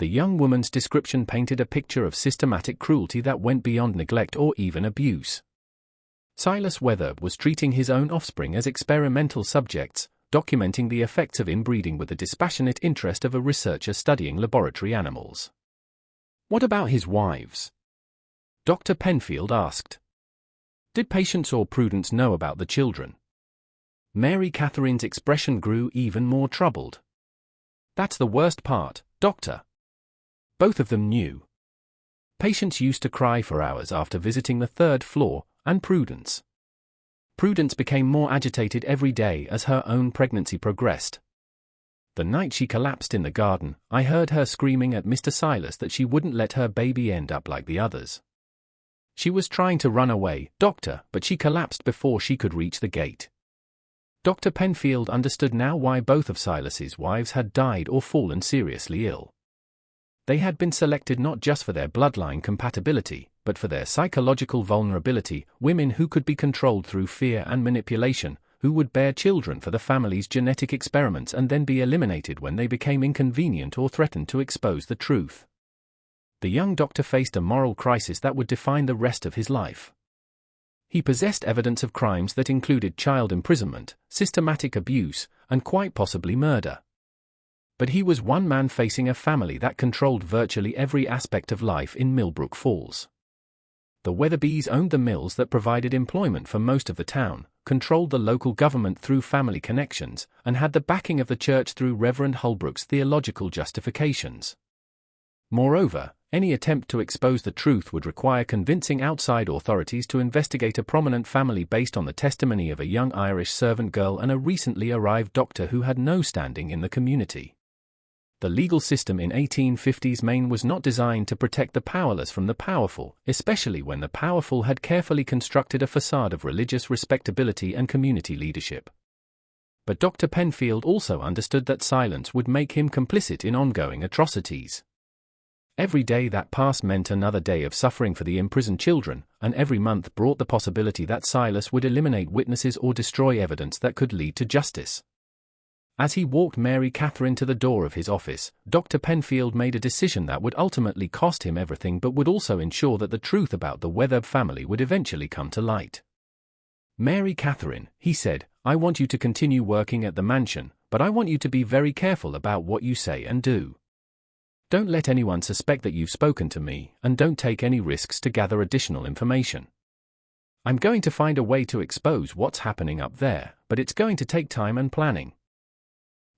The young woman's description painted a picture of systematic cruelty that went beyond neglect or even abuse. Silas Weatherbe was treating his own offspring as experimental subjects, documenting the effects of inbreeding with the dispassionate interest of a researcher studying laboratory animals. What about his wives? Dr. Penfield asked. Did Patience or Prudence know about the children? Mary Catherine's expression grew even more troubled. That's the worst part, doctor. Both of them knew. Patience used to cry for hours after visiting the 3rd floor, and Prudence. Prudence became more agitated every day as her own pregnancy progressed. The night she collapsed in the garden, I heard her screaming at Mr. Silas that she wouldn't let her baby end up like the others. She was trying to run away, doctor, but she collapsed before she could reach the gate. Dr. Penfield understood now why both of Silas's wives had died or fallen seriously ill. They had been selected not just for their bloodline compatibility, but for their psychological vulnerability, women who could be controlled through fear and manipulation, who would bear children for the family's genetic experiments and then be eliminated when they became inconvenient or threatened to expose the truth. The young doctor faced a moral crisis that would define the rest of his life. He possessed evidence of crimes that included child imprisonment, systematic abuse, and quite possibly murder. But he was one man facing a family that controlled virtually every aspect of life in Milbrook Falls. The Weatherbes owned the mills that provided employment for most of the town, controlled the local government through family connections, and had the backing of the church through Reverend Holbrook's theological justifications. Moreover, any attempt to expose the truth would require convincing outside authorities to investigate a prominent family based on the testimony of a young Irish servant girl and a recently arrived doctor who had no standing in the community. The legal system in 1850s Maine was not designed to protect the powerless from the powerful, especially when the powerful had carefully constructed a facade of religious respectability and community leadership. But Dr. Penfield also understood that silence would make him complicit in ongoing atrocities. Every day that passed meant another day of suffering for the imprisoned children, and every month brought the possibility that Silas would eliminate witnesses or destroy evidence that could lead to justice. As he walked Mary Catherine to the door of his office, Dr. Penfield made a decision that would ultimately cost him everything but would also ensure that the truth about the Weatherbe family would eventually come to light. "Mary Catherine," he said, "I want you to continue working at the mansion, but I want you to be very careful about what you say and do. Don't let anyone suspect that you've spoken to me, and don't take any risks to gather additional information. I'm going to find a way to expose what's happening up there, but it's going to take time and planning."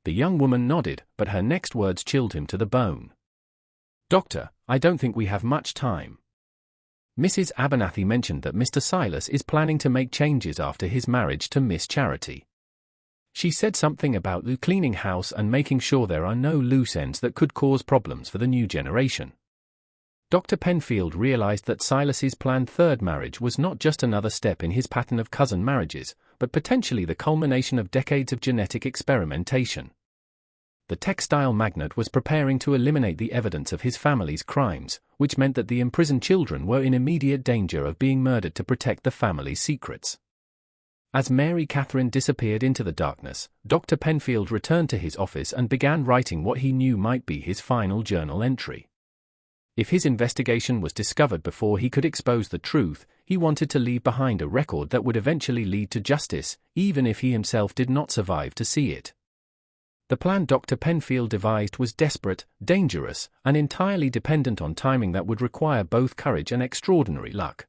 The young woman nodded, but her next words chilled him to the bone. "Doctor, I don't think we have much time. Mrs. Abernathy mentioned that Mr. Silas is planning to make changes after his marriage to Miss Charity. She said something about cleaning house and making sure there are no loose ends that could cause problems for the new generation." Dr. Penfield realized that Silas's planned third marriage was not just another step in his pattern of cousin marriages, but potentially the culmination of decades of genetic experimentation. The textile magnate was preparing to eliminate the evidence of his family's crimes, which meant that the imprisoned children were in immediate danger of being murdered to protect the family's secrets. As Mary Catherine disappeared into the darkness, Dr. Penfield returned to his office and began writing what he knew might be his final journal entry. If his investigation was discovered before he could expose the truth, he wanted to leave behind a record that would eventually lead to justice, even if he himself did not survive to see it. The plan Dr. Penfield devised was desperate, dangerous, and entirely dependent on timing that would require both courage and extraordinary luck.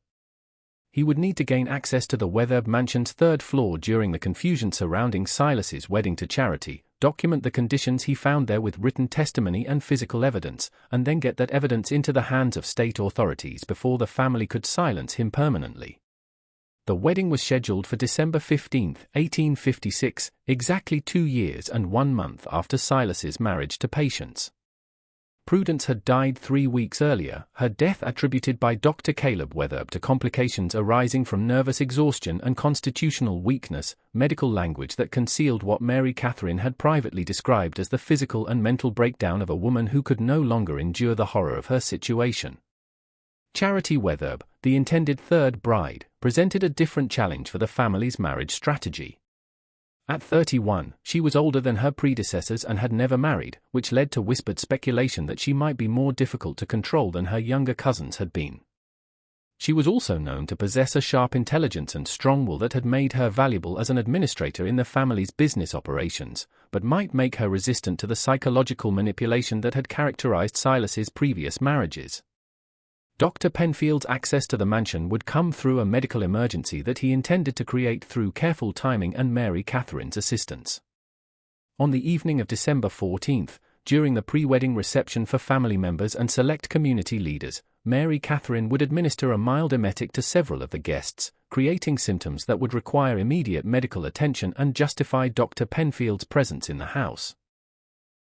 He would need to gain access to the Weatherbe mansion's third floor during the confusion surrounding Silas's wedding to Charity, document the conditions he found there with written testimony and physical evidence, and then get that evidence into the hands of state authorities before the family could silence him permanently. The wedding was scheduled for December 15, 1856, exactly 2 years and 1 month after Silas's marriage to Patience. Prudence had died 3 weeks earlier, her death attributed by Dr. Caleb Weatherbe to complications arising from nervous exhaustion and constitutional weakness, medical language that concealed what Mary Catherine had privately described as the physical and mental breakdown of a woman who could no longer endure the horror of her situation. Charity Weatherbe, the intended third bride, presented a different challenge for the family's marriage strategy. At 31, she was older than her predecessors and had never married, which led to whispered speculation that she might be more difficult to control than her younger cousins had been. She was also known to possess a sharp intelligence and strong will that had made her valuable as an administrator in the family's business operations, but might make her resistant to the psychological manipulation that had characterized Silas's previous marriages. Dr. Penfield's access to the mansion would come through a medical emergency that he intended to create through careful timing and Mary Catherine's assistance. On the evening of December 14, during the pre-wedding reception for family members and select community leaders, Mary Catherine would administer a mild emetic to several of the guests, creating symptoms that would require immediate medical attention and justify Dr. Penfield's presence in the house.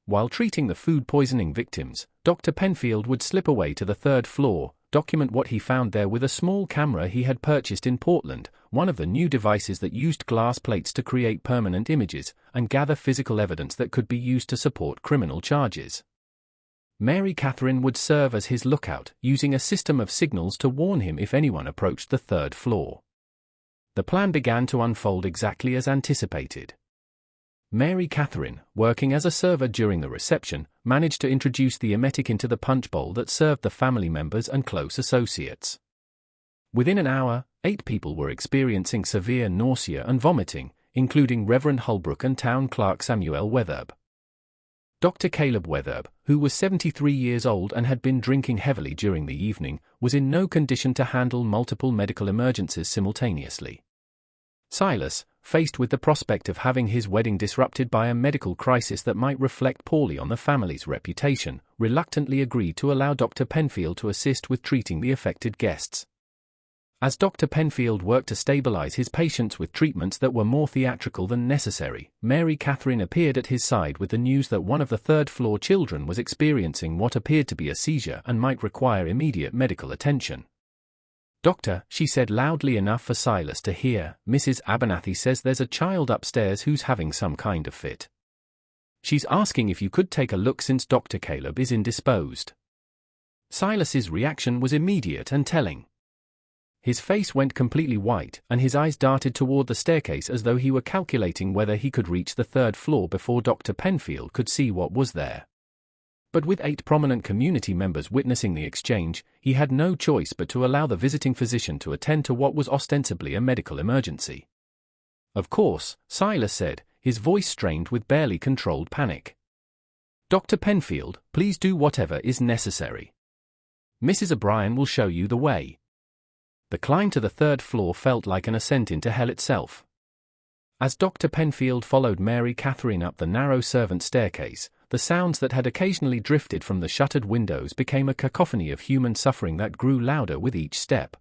While treating the food poisoning victims, Dr. Penfield would slip away to the third floor, document what he found there with a small camera he had purchased in Portland, one of the new devices that used glass plates to create permanent images and gather physical evidence that could be used to support criminal charges. Mary Catherine would serve as his lookout, using a system of signals to warn him if anyone approached the third floor. The plan began to unfold exactly as anticipated. Mary Catherine, working as a server during the reception, managed to introduce the emetic into the punch bowl that served the family members and close associates. Within an hour, 8 people were experiencing severe nausea and vomiting, including Reverend Holbrook and town clerk Samuel Weatherbe. Dr. Caleb Weatherbe, who was 73 years old and had been drinking heavily during the evening, was in no condition to handle multiple medical emergencies simultaneously. Silas, faced with the prospect of having his wedding disrupted by a medical crisis that might reflect poorly on the family's reputation, reluctantly agreed to allow Dr. Penfield to assist with treating the affected guests. As Dr. Penfield worked to stabilize his patients with treatments that were more theatrical than necessary, Mary Catherine appeared at his side with the news that one of the third-floor children was experiencing what appeared to be a seizure and might require immediate medical attention. "Doctor," she said loudly enough for Silas to hear, "Mrs. Abernathy says there's a child upstairs who's having some kind of fit. She's asking if you could take a look since Dr. Caleb is indisposed." Silas's reaction was immediate and telling. His face went completely white, and his eyes darted toward the staircase as though he were calculating whether he could reach the third floor before Dr. Penfield could see what was there. But with 8 prominent community members witnessing the exchange, he had no choice but to allow the visiting physician to attend to what was ostensibly a medical emergency. "Of course," Silas said, his voice strained with barely controlled panic. "Dr. Penfield, please do whatever is necessary. Mrs. O'Brien will show you the way." The climb to the third floor felt like an ascent into hell itself. As Dr. Penfield followed Mary Catherine up the narrow servant staircase, the sounds that had occasionally drifted from the shuttered windows became a cacophony of human suffering that grew louder with each step.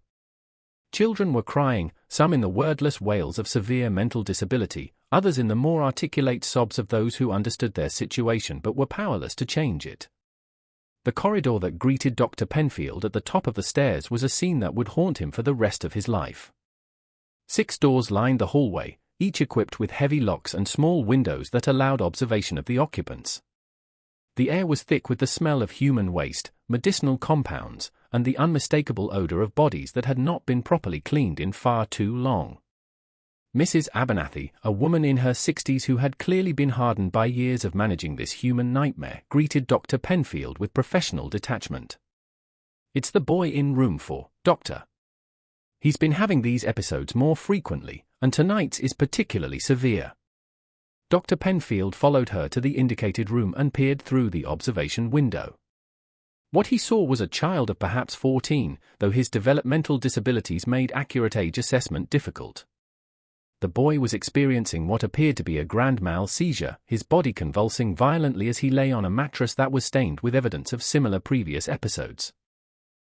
Children were crying, some in the wordless wails of severe mental disability, others in the more articulate sobs of those who understood their situation but were powerless to change it. The corridor that greeted Dr. Penfield at the top of the stairs was a scene that would haunt him for the rest of his life. 6 doors lined the hallway, each equipped with heavy locks and small windows that allowed observation of the occupants. The air was thick with the smell of human waste, medicinal compounds, and the unmistakable odor of bodies that had not been properly cleaned in far too long. Mrs. Abernathy, a woman in her 60s who had clearly been hardened by years of managing this human nightmare, greeted Dr. Penfield with professional detachment. "It's the boy in room 4, Doctor. He's been having these episodes more frequently, and tonight's is particularly severe." Dr. Penfield followed her to the indicated room and peered through the observation window. What he saw was a child of perhaps 14, though his developmental disabilities made accurate age assessment difficult. The boy was experiencing what appeared to be a grand mal seizure, his body convulsing violently as he lay on a mattress that was stained with evidence of similar previous episodes.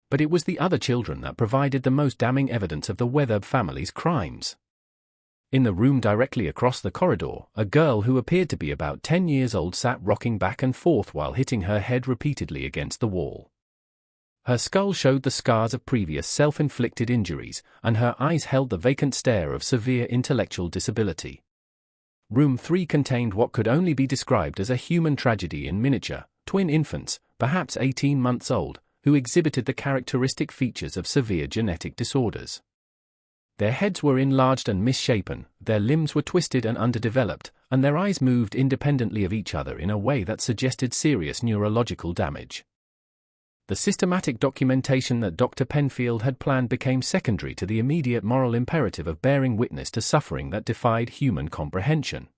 But it was the other children that provided the most damning evidence of the Weatherbe family's crimes. In the room directly across the corridor, a girl who appeared to be about 10 years old sat rocking back and forth while hitting her head repeatedly against the wall. Her skull showed the scars of previous self-inflicted injuries, and her eyes held the vacant stare of severe intellectual disability. Room 3 contained what could only be described as a human tragedy in miniature: twin infants, perhaps 18 months old, who exhibited the characteristic features of severe genetic disorders. Their heads were enlarged and misshapen, their limbs were twisted and underdeveloped, and their eyes moved independently of each other in a way that suggested serious neurological damage. The systematic documentation that Dr. Penfield had planned became secondary to the immediate moral imperative of bearing witness to suffering that defied human comprehension.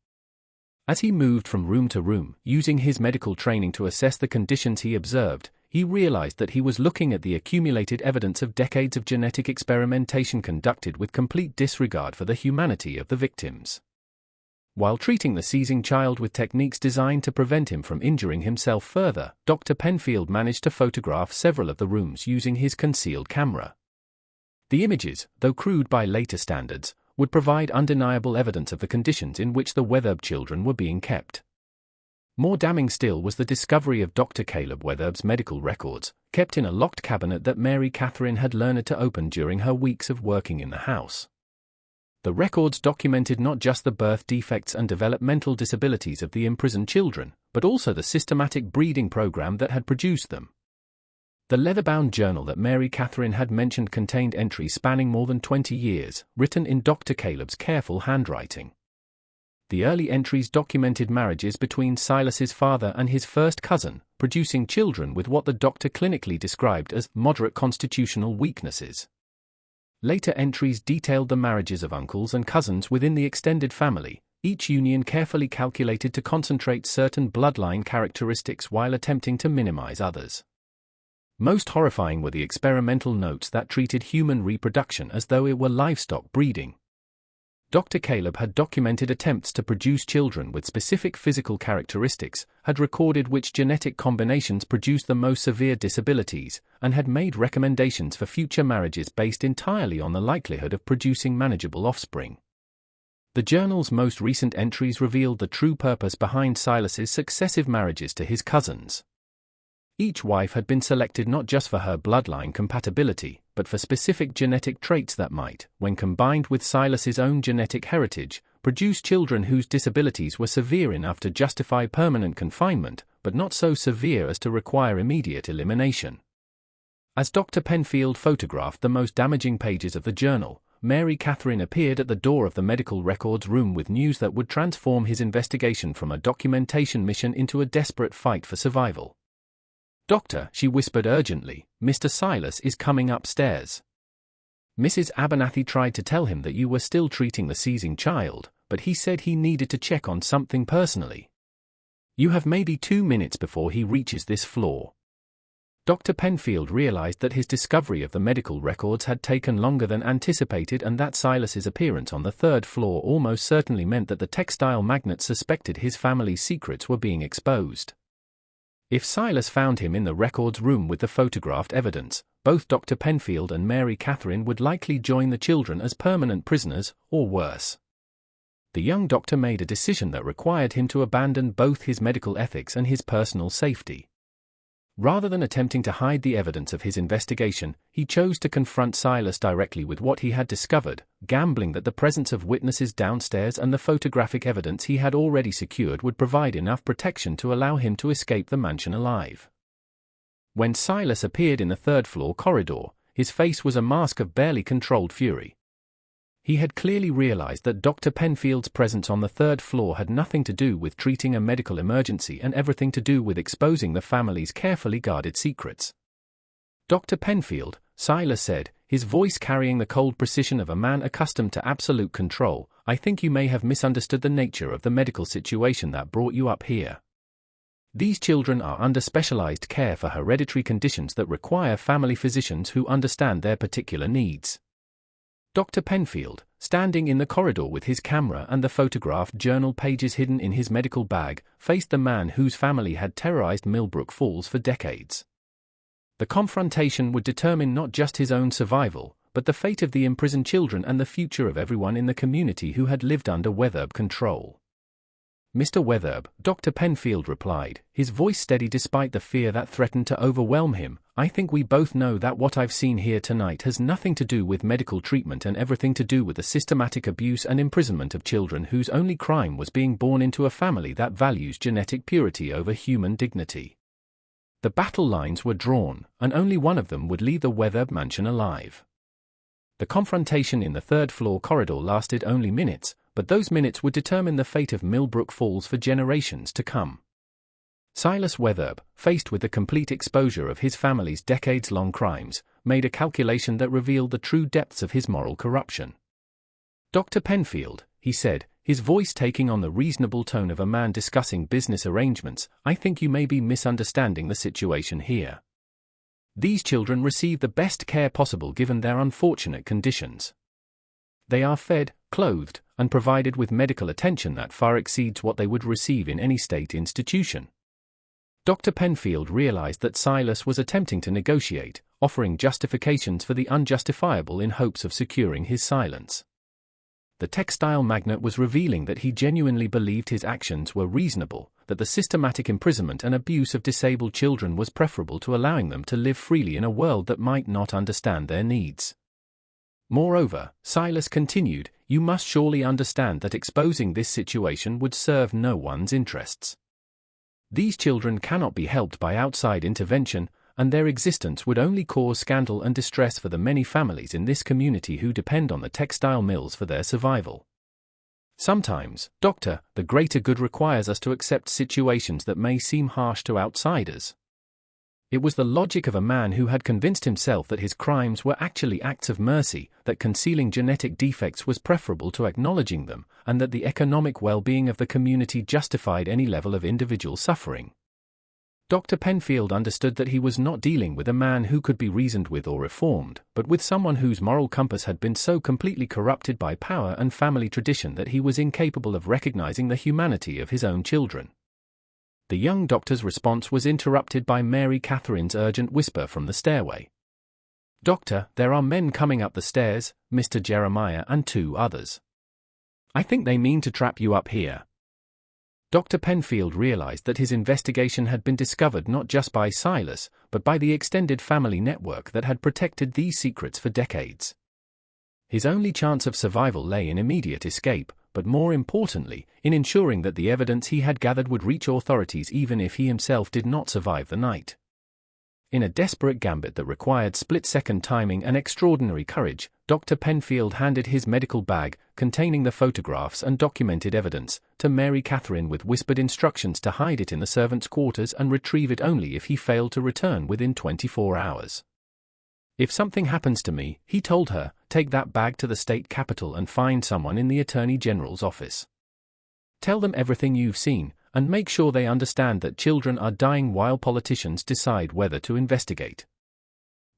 As he moved from room to room, using his medical training to assess the conditions he observed, he realized that he was looking at the accumulated evidence of decades of genetic experimentation conducted with complete disregard for the humanity of the victims. While treating the seizing child with techniques designed to prevent him from injuring himself further, Dr. Penfield managed to photograph several of the rooms using his concealed camera. The images, though crude by later standards, would provide undeniable evidence of the conditions in which the Weatherbe children were being kept. More damning still was the discovery of Dr. Caleb Weatherbe's medical records, kept in a locked cabinet that Mary Catherine had learned to open during her weeks of working in the house. The records documented not just the birth defects and developmental disabilities of the imprisoned children, but also the systematic breeding program that had produced them. The leather-bound journal that Mary Catherine had mentioned contained entries spanning more than 20 years, written in Dr. Caleb's careful handwriting. The early entries documented marriages between Silas's father and his first cousin, producing children with what the doctor clinically described as moderate constitutional weaknesses. Later entries detailed the marriages of uncles and cousins within the extended family, each union carefully calculated to concentrate certain bloodline characteristics while attempting to minimize others. Most horrifying were the experimental notes that treated human reproduction as though it were livestock breeding. Dr. Caleb had documented attempts to produce children with specific physical characteristics, had recorded which genetic combinations produced the most severe disabilities, and had made recommendations for future marriages based entirely on the likelihood of producing manageable offspring. The journal's most recent entries revealed the true purpose behind Silas's successive marriages to his cousins. Each wife had been selected not just for her bloodline compatibility, but for specific genetic traits that might, when combined with Silas's own genetic heritage, produce children whose disabilities were severe enough to justify permanent confinement, but not so severe as to require immediate elimination. As Dr. Penfield photographed the most damaging pages of the journal, Mary Catherine appeared at the door of the medical records room with news that would transform his investigation from a documentation mission into a desperate fight for survival. "Doctor," she whispered urgently, "Mr. Silas is coming upstairs." Mrs. Abernathy tried to tell him that you were still treating the seizing child, but he said he needed to check on something personally. You have maybe 2 minutes before he reaches this floor. Dr. Penfield realized that his discovery of the medical records had taken longer than anticipated and that Silas's appearance on the 3rd floor almost certainly meant that the textile magnate suspected his family's secrets were being exposed. If Silas found him in the records room with the photographed evidence, both Dr. Penfield and Mary Catherine would likely join the children as permanent prisoners, or worse. The young doctor made a decision that required him to abandon both his medical ethics and his personal safety. Rather than attempting to hide the evidence of his investigation, he chose to confront Silas directly with what he had discovered, gambling that the presence of witnesses downstairs and the photographic evidence he had already secured would provide enough protection to allow him to escape the mansion alive. When Silas appeared in the 3rd floor corridor, his face was a mask of barely controlled fury. He had clearly realized that Dr. Penfield's presence on the 3rd floor had nothing to do with treating a medical emergency and everything to do with exposing the family's carefully guarded secrets. "Dr. Penfield," Silas said, his voice carrying the cold precision of a man accustomed to absolute control, "I think you may have misunderstood the nature of the medical situation that brought you up here. These children are under specialized care for hereditary conditions that require family physicians who understand their particular needs." Dr. Penfield, standing in the corridor with his camera and the photographed journal pages hidden in his medical bag, faced the man whose family had terrorized Milbrook Falls for decades. The confrontation would determine not just his own survival, but the fate of the imprisoned children and the future of everyone in the community who had lived under Weatherbe control. "Mr. Weatherbe," Dr. Penfield replied, his voice steady despite the fear that threatened to overwhelm him, "I think we both know that what I've seen here tonight has nothing to do with medical treatment and everything to do with the systematic abuse and imprisonment of children whose only crime was being born into a family that values genetic purity over human dignity." The battle lines were drawn, and only one of them would leave the Weatherbe mansion alive. The confrontation in the 3rd floor corridor lasted only minutes, but those minutes would determine the fate of Milbrook Falls for generations to come. Silas Weatherbe, faced with the complete exposure of his family's decades-long crimes, made a calculation that revealed the true depths of his moral corruption. "Dr. Penfield," he said, his voice taking on the reasonable tone of a man discussing business arrangements, "I think you may be misunderstanding the situation here. These children receive the best care possible given their unfortunate conditions. They are fed, clothed, and provided with medical attention that far exceeds what they would receive in any state institution." Dr. Penfield realized that Silas was attempting to negotiate, offering justifications for the unjustifiable in hopes of securing his silence. The textile magnate was revealing that he genuinely believed his actions were reasonable, that the systematic imprisonment and abuse of disabled children was preferable to allowing them to live freely in a world that might not understand their needs. Moreover, Silas continued, you must surely understand that exposing this situation would serve no one's interests. These children cannot be helped by outside intervention, and their existence would only cause scandal and distress for the many families in this community who depend on the textile mills for their survival. Sometimes, Doctor, the greater good requires us to accept situations that may seem harsh to outsiders. It was the logic of a man who had convinced himself that his crimes were actually acts of mercy, that concealing genetic defects was preferable to acknowledging them, and that the economic well-being of the community justified any level of individual suffering. Dr. Penfield understood that he was not dealing with a man who could be reasoned with or reformed, but with someone whose moral compass had been so completely corrupted by power and family tradition that he was incapable of recognizing the humanity of his own children. The young doctor's response was interrupted by Mary Catherine's urgent whisper from the stairway. Doctor, there are men coming up the stairs, Mr. Jeremiah and 2 others. I think they mean to trap you up here. Dr. Penfield realized that his investigation had been discovered not just by Silas, but by the extended family network that had protected these secrets for decades. His only chance of survival lay in immediate escape, but more importantly, in ensuring that the evidence he had gathered would reach authorities even if he himself did not survive the night. In a desperate gambit that required split-second timing and extraordinary courage, Dr. Penfield handed his medical bag, containing the photographs and documented evidence, to Mary Catherine with whispered instructions to hide it in the servants' quarters and retrieve it only if he failed to return within 24 hours. If something happens to me, he told her, take that bag to the state capitol and find someone in the Attorney General's office. Tell them everything you've seen, and make sure they understand that children are dying while politicians decide whether to investigate.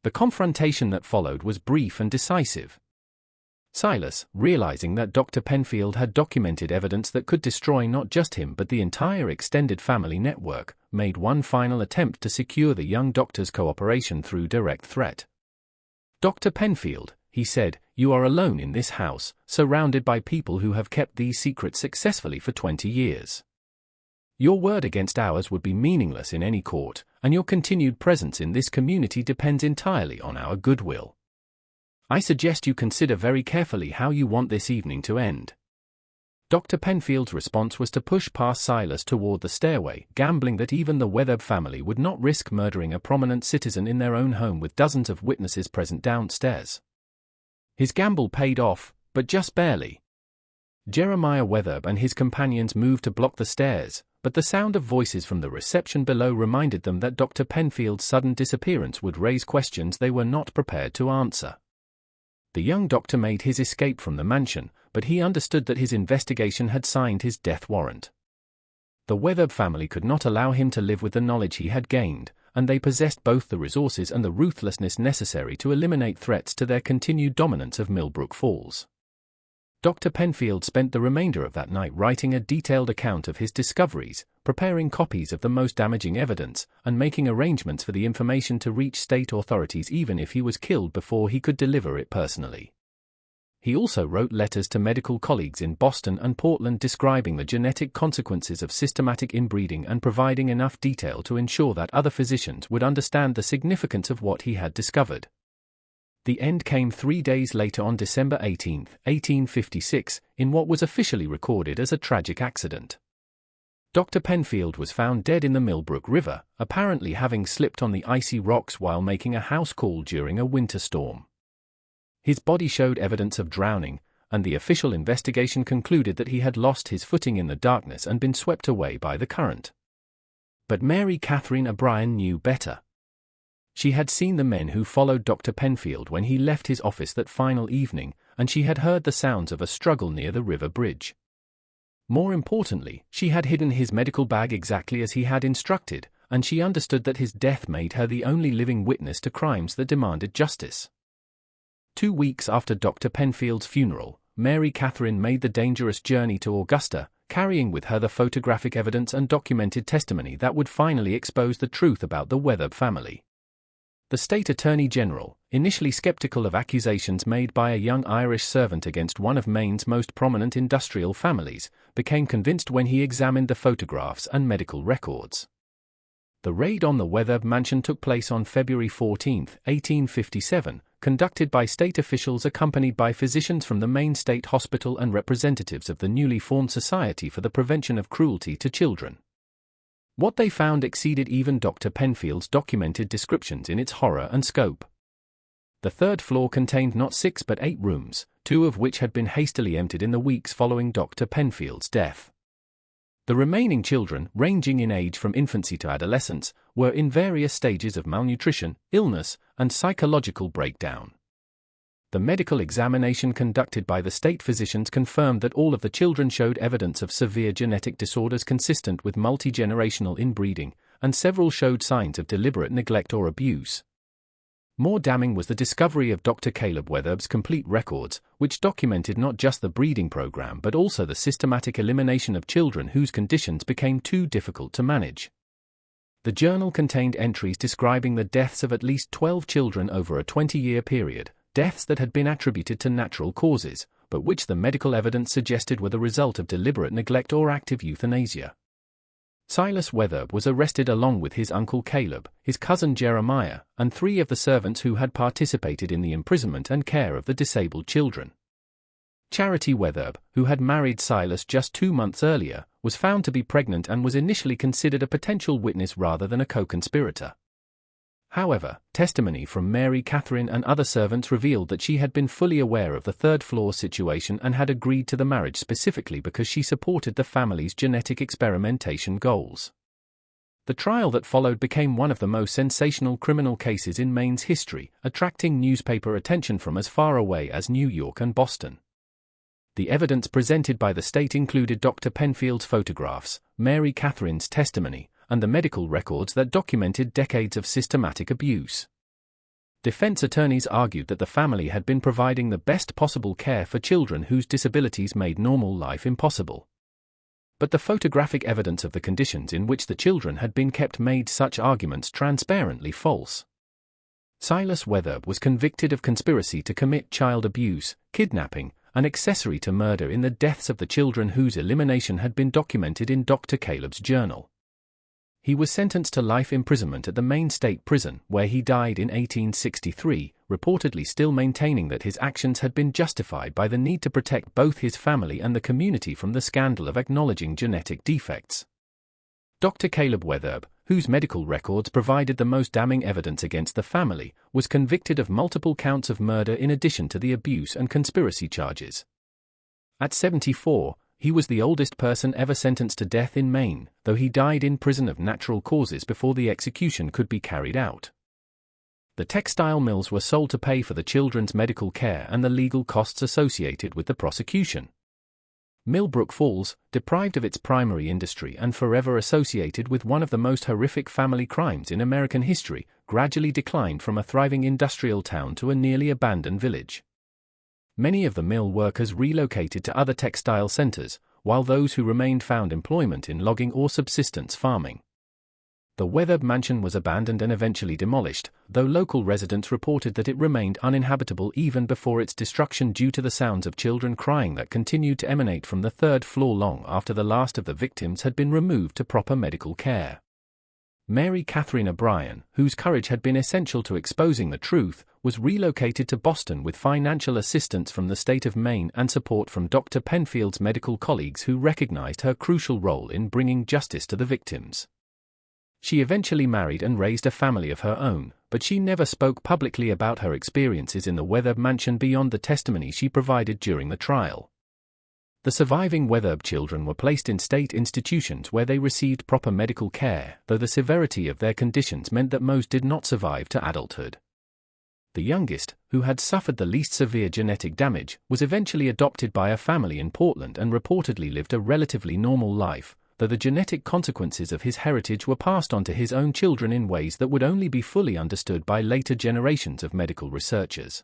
The confrontation that followed was brief and decisive. Silas, realizing that Dr. Penfield had documented evidence that could destroy not just him but the entire extended family network, made one final attempt to secure the young doctor's cooperation through direct threat. Dr. Penfield, he said, you are alone in this house, surrounded by people who have kept these secrets successfully for 20 years. Your word against ours would be meaningless in any court, and your continued presence in this community depends entirely on our goodwill. I suggest you consider very carefully how you want this evening to end. Dr. Penfield's response was to push past Silas toward the stairway, gambling that even the Weatherbe family would not risk murdering a prominent citizen in their own home with dozens of witnesses present downstairs. His gamble paid off, but just barely. Jeremiah Weatherbe and his companions moved to block the stairs, but the sound of voices from the reception below reminded them that Dr. Penfield's sudden disappearance would raise questions they were not prepared to answer. The young doctor made his escape from the mansion, but he understood that his investigation had signed his death warrant. The Weatherbe family could not allow him to live with the knowledge he had gained, and they possessed both the resources and the ruthlessness necessary to eliminate threats to their continued dominance of Milbrook Falls. Dr. Penfield spent the remainder of that night writing a detailed account of his discoveries, preparing copies of the most damaging evidence, and making arrangements for the information to reach state authorities even if he was killed before he could deliver it personally. He also wrote letters to medical colleagues in Boston and Portland describing the genetic consequences of systematic inbreeding and providing enough detail to ensure that other physicians would understand the significance of what he had discovered. The end came 3 days later on December 18, 1856, in what was officially recorded as a tragic accident. Dr. Penfield was found dead in the Milbrook River, apparently having slipped on the icy rocks while making a house call during a winter storm. His body showed evidence of drowning, and the official investigation concluded that he had lost his footing in the darkness and been swept away by the current. But Mary Catherine O'Brien knew better. She had seen the men who followed Dr. Penfield when he left his office that final evening, and she had heard the sounds of a struggle near the river bridge. More importantly, she had hidden his medical bag exactly as he had instructed, and she understood that his death made her the only living witness to crimes that demanded justice. 2 weeks after Dr. Penfield's funeral, Mary Catherine made the dangerous journey to Augusta, carrying with her the photographic evidence and documented testimony that would finally expose the truth about the Weatherbe family. The state attorney general, initially skeptical of accusations made by a young Irish servant against one of Maine's most prominent industrial families, became convinced when he examined the photographs and medical records. The raid on the Weatherbe mansion took place on February 14, 1857, conducted by state officials accompanied by physicians from the Maine State Hospital and representatives of the newly formed Society for the Prevention of Cruelty to Children. What they found exceeded even Dr. Penfield's documented descriptions in its horror and scope. The third floor contained not 6 but 8 rooms, 2 of which had been hastily emptied in the weeks following Dr. Penfield's death. The remaining children, ranging in age from infancy to adolescence, were in various stages of malnutrition, illness, and psychological breakdown. The medical examination conducted by the state physicians confirmed that all of the children showed evidence of severe genetic disorders consistent with multi-generational inbreeding, and several showed signs of deliberate neglect or abuse. More damning was the discovery of Dr. Caleb Weatherbe's complete records, which documented not just the breeding program but also the systematic elimination of children whose conditions became too difficult to manage. The journal contained entries describing the deaths of at least 12 children over a 20-year period, deaths that had been attributed to natural causes, but which the medical evidence suggested were the result of deliberate neglect or active euthanasia. Silas Weatherbe was arrested along with his uncle Caleb, his cousin Jeremiah, and 3 of the servants who had participated in the imprisonment and care of the disabled children. Charity Weatherbe, who had married Silas just 2 months earlier, was found to be pregnant and was initially considered a potential witness rather than a co-conspirator. However, testimony from Mary Catherine and other servants revealed that she had been fully aware of the third-floor situation and had agreed to the marriage specifically because she supported the family's genetic experimentation goals. The trial that followed became one of the most sensational criminal cases in Maine's history, attracting newspaper attention from as far away as New York and Boston. The evidence presented by the state included Dr. Penfield's photographs, Mary Catherine's testimony, and the medical records that documented decades of systematic abuse. Defense attorneys argued that the family had been providing the best possible care for children whose disabilities made normal life impossible. But the photographic evidence of the conditions in which the children had been kept made such arguments transparently false. Silas Weatherbe was convicted of conspiracy to commit child abuse, kidnapping, and accessory to murder in the deaths of the children whose elimination had been documented in Dr. Caleb's journal. He was sentenced to life imprisonment at the Maine State Prison, where he died in 1863, reportedly still maintaining that his actions had been justified by the need to protect both his family and the community from the scandal of acknowledging genetic defects. Dr. Caleb Weatherbe, whose medical records provided the most damning evidence against the family, was convicted of multiple counts of murder in addition to the abuse and conspiracy charges. At 74, he was the oldest person ever sentenced to death in Maine, though he died in prison of natural causes before the execution could be carried out. The textile mills were sold to pay for the children's medical care and the legal costs associated with the prosecution. Milbrook Falls, deprived of its primary industry and forever associated with one of the most horrific family crimes in American history, gradually declined from a thriving industrial town to a nearly abandoned village. Many of the mill workers relocated to other textile centers, while those who remained found employment in logging or subsistence farming. The Weatherbe mansion was abandoned and eventually demolished, though local residents reported that it remained uninhabitable even before its destruction due to the sounds of children crying that continued to emanate from the third floor long after the last of the victims had been removed to proper medical care. Mary Catherine O'Brien, whose courage had been essential to exposing the truth, was relocated to Boston with financial assistance from the state of Maine and support from Dr. Penfield's medical colleagues who recognized her crucial role in bringing justice to the victims. She eventually married and raised a family of her own, but she never spoke publicly about her experiences in the Weatherbe mansion beyond the testimony she provided during the trial. The surviving Weatherbe children were placed in state institutions where they received proper medical care, though the severity of their conditions meant that most did not survive to adulthood. The youngest, who had suffered the least severe genetic damage, was eventually adopted by a family in Portland and reportedly lived a relatively normal life, though the genetic consequences of his heritage were passed on to his own children in ways that would only be fully understood by later generations of medical researchers.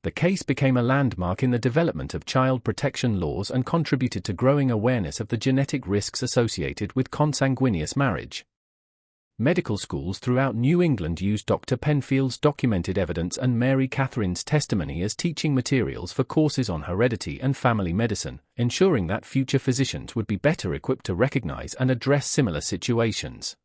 The case became a landmark in the development of child protection laws and contributed to growing awareness of the genetic risks associated with consanguineous marriage. Medical schools throughout New England used Dr. Penfield's documented evidence and Mary Catherine's testimony as teaching materials for courses on heredity and family medicine, ensuring that future physicians would be better equipped to recognize and address similar situations.